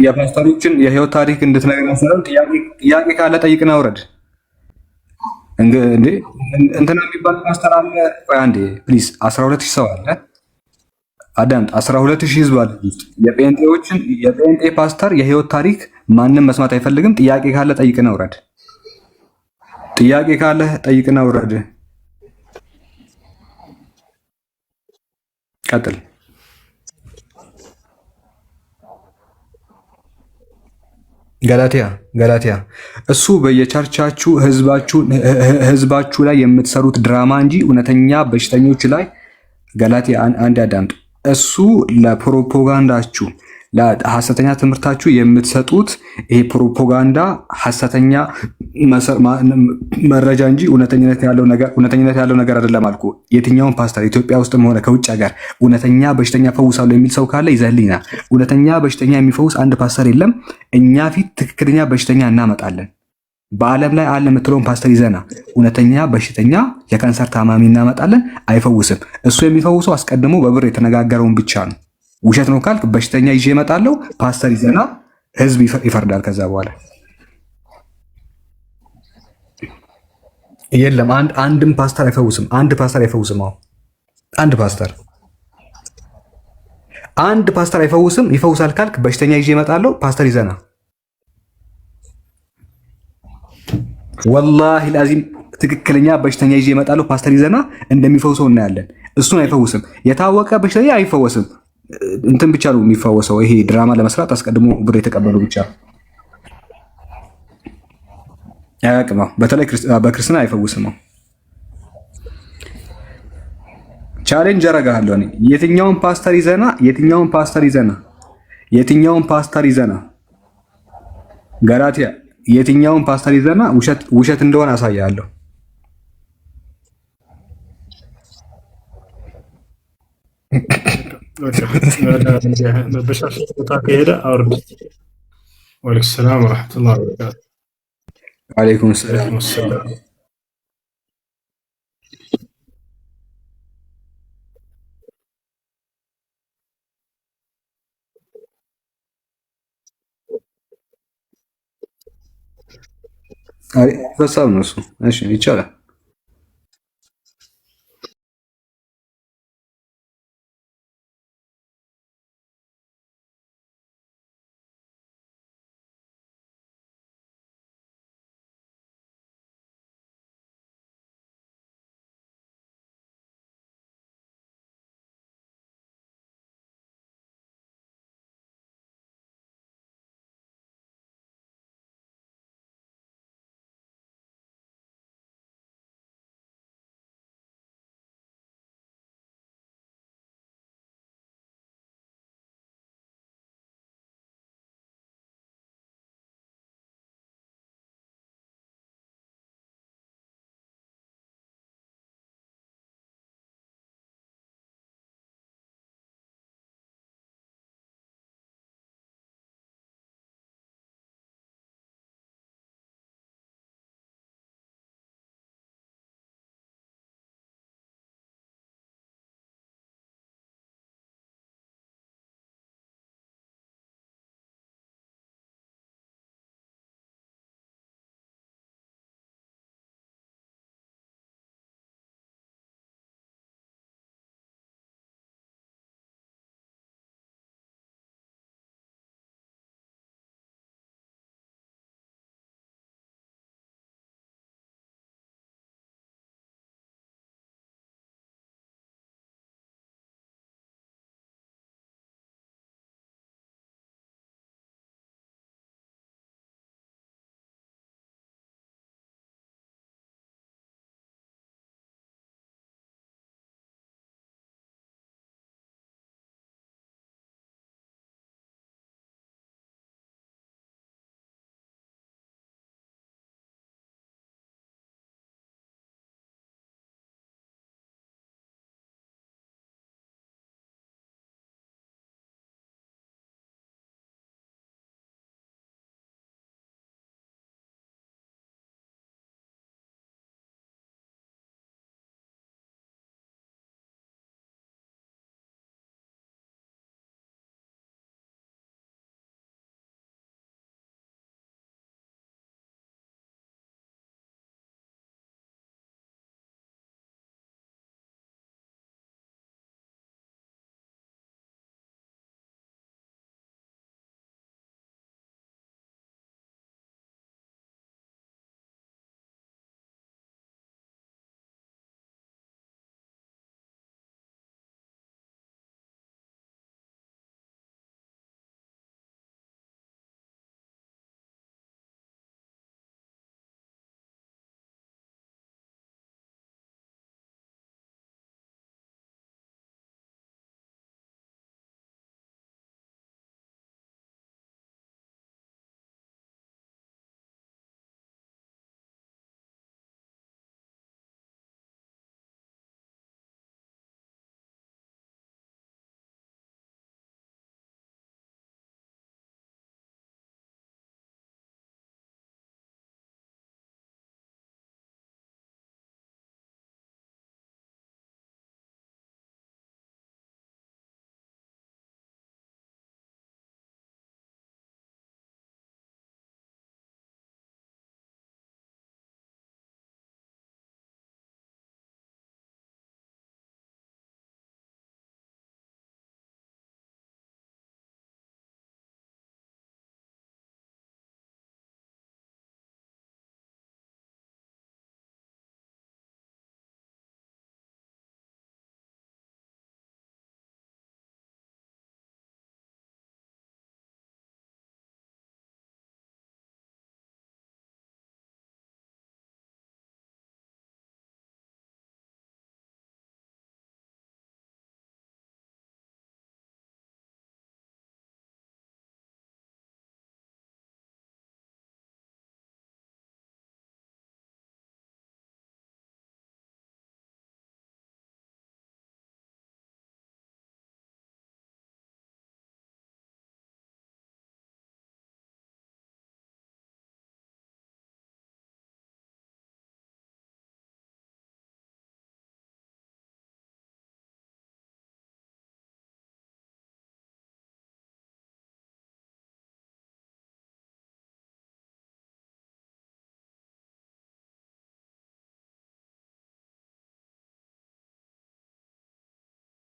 የፓስተሮችን የህይወት ታሪክ እንድትነግረን ሳይሆን ጥያቄ ካለ ጠይቅና ውረድ። እንዴ እንትና የሚባል ፓስተር አለ። ቆይ አንዴ ፕሊዝ፣ 12000 ሰው አለ። አዳምጥ፣ 12000 ህዝብ አለ ውስጥ። የጴንጤ ፓስተር የህይወት ታሪክ ማንም መስማት አይፈልግም። ጥያቄ ካለ ጠይቅና ውረድ። ጥያቄ ካለ ጠይቅና ውረድ። ቀጥል። ገላትያ እሱ በየቸርቻችሁ ህዝባችሁ ላይ የምትሰሩት ድራማ እንጂ እውነተኛ በሽተኞች ላይ ገላትያ አንድ አዳምጡ። እሱ ለፕሮፓጋንዳችሁ ለሐሰተኛ ትምህርታችሁ የምትሰጡት ይሄ ፕሮፓጋንዳ ሐሰተኛ መረጃ እንጂ እውነተኝነት ያለው ነገር አይደለም አልኩ። የትኛውን ፓስተር ኢትዮጵያ ውስጥም ሆነ ከውጭ ሀገር እውነተኛ በሽተኛ ፈውሳለሁ የሚል ሰው ካለ ይዘህልኝና። እውነተኛ በሽተኛ የሚፈውስ አንድ ፓስተር የለም። እኛ ፊት ትክክለኛ በሽተኛ እናመጣለን። በዓለም ላይ አለ የምትለውን ፓስተር ይዘና እውነተኛ በሽተኛ የካንሰር ታማሚ እናመጣለን። አይፈውስም። እሱ የሚፈውሰው አስቀድሞ በብር የተነጋገረውን ብቻ ነው። ውሸት ነው ካልክ በሽተኛ ይዤ እመጣለሁ። ፓስተር ይዘና ህዝብ ይፈርዳል። ከዛ በኋላ የለም አንድም ፓስተር አይፈውስም። አንድ ፓስተር አይፈውስም። አንድ ፓስተር አይፈውስም። ይፈውሳል ካልክ በሽተኛ ይዤ እመጣለሁ። ፓስተር ይዘና ወላሂ ላዚም ትክክለኛ በሽተኛ ይዤ እመጣለሁ። ፓስተር ይዘና እንደሚፈውሰው እናያለን። እሱን አይፈውስም። የታወቀ በሽተኛ አይፈወስም። እንትን ብቻ ነው የሚፈወሰው። ይሄ ድራማ ለመስራት አስቀድሞ ብር የተቀበሉ ብቻ ያቅም። በተለይ በክርስትና አይፈውስም። ቻሌንጅ አደርግሃለሁ እኔ የትኛውን ፓስተር ይዘና ገላትያ የትኛውን ፓስተር ይዘና ውሸት እንደሆነ አሳያለሁ። መበሻሸት ቦታ ከሄደ አውርድ። ወአለይኩም ሰላም ወረሕመቱላሂ ወበረካቱ። ወአለይኩም ሰላም። ሀሳብ ነው እሱ። እሺ ይቻላል።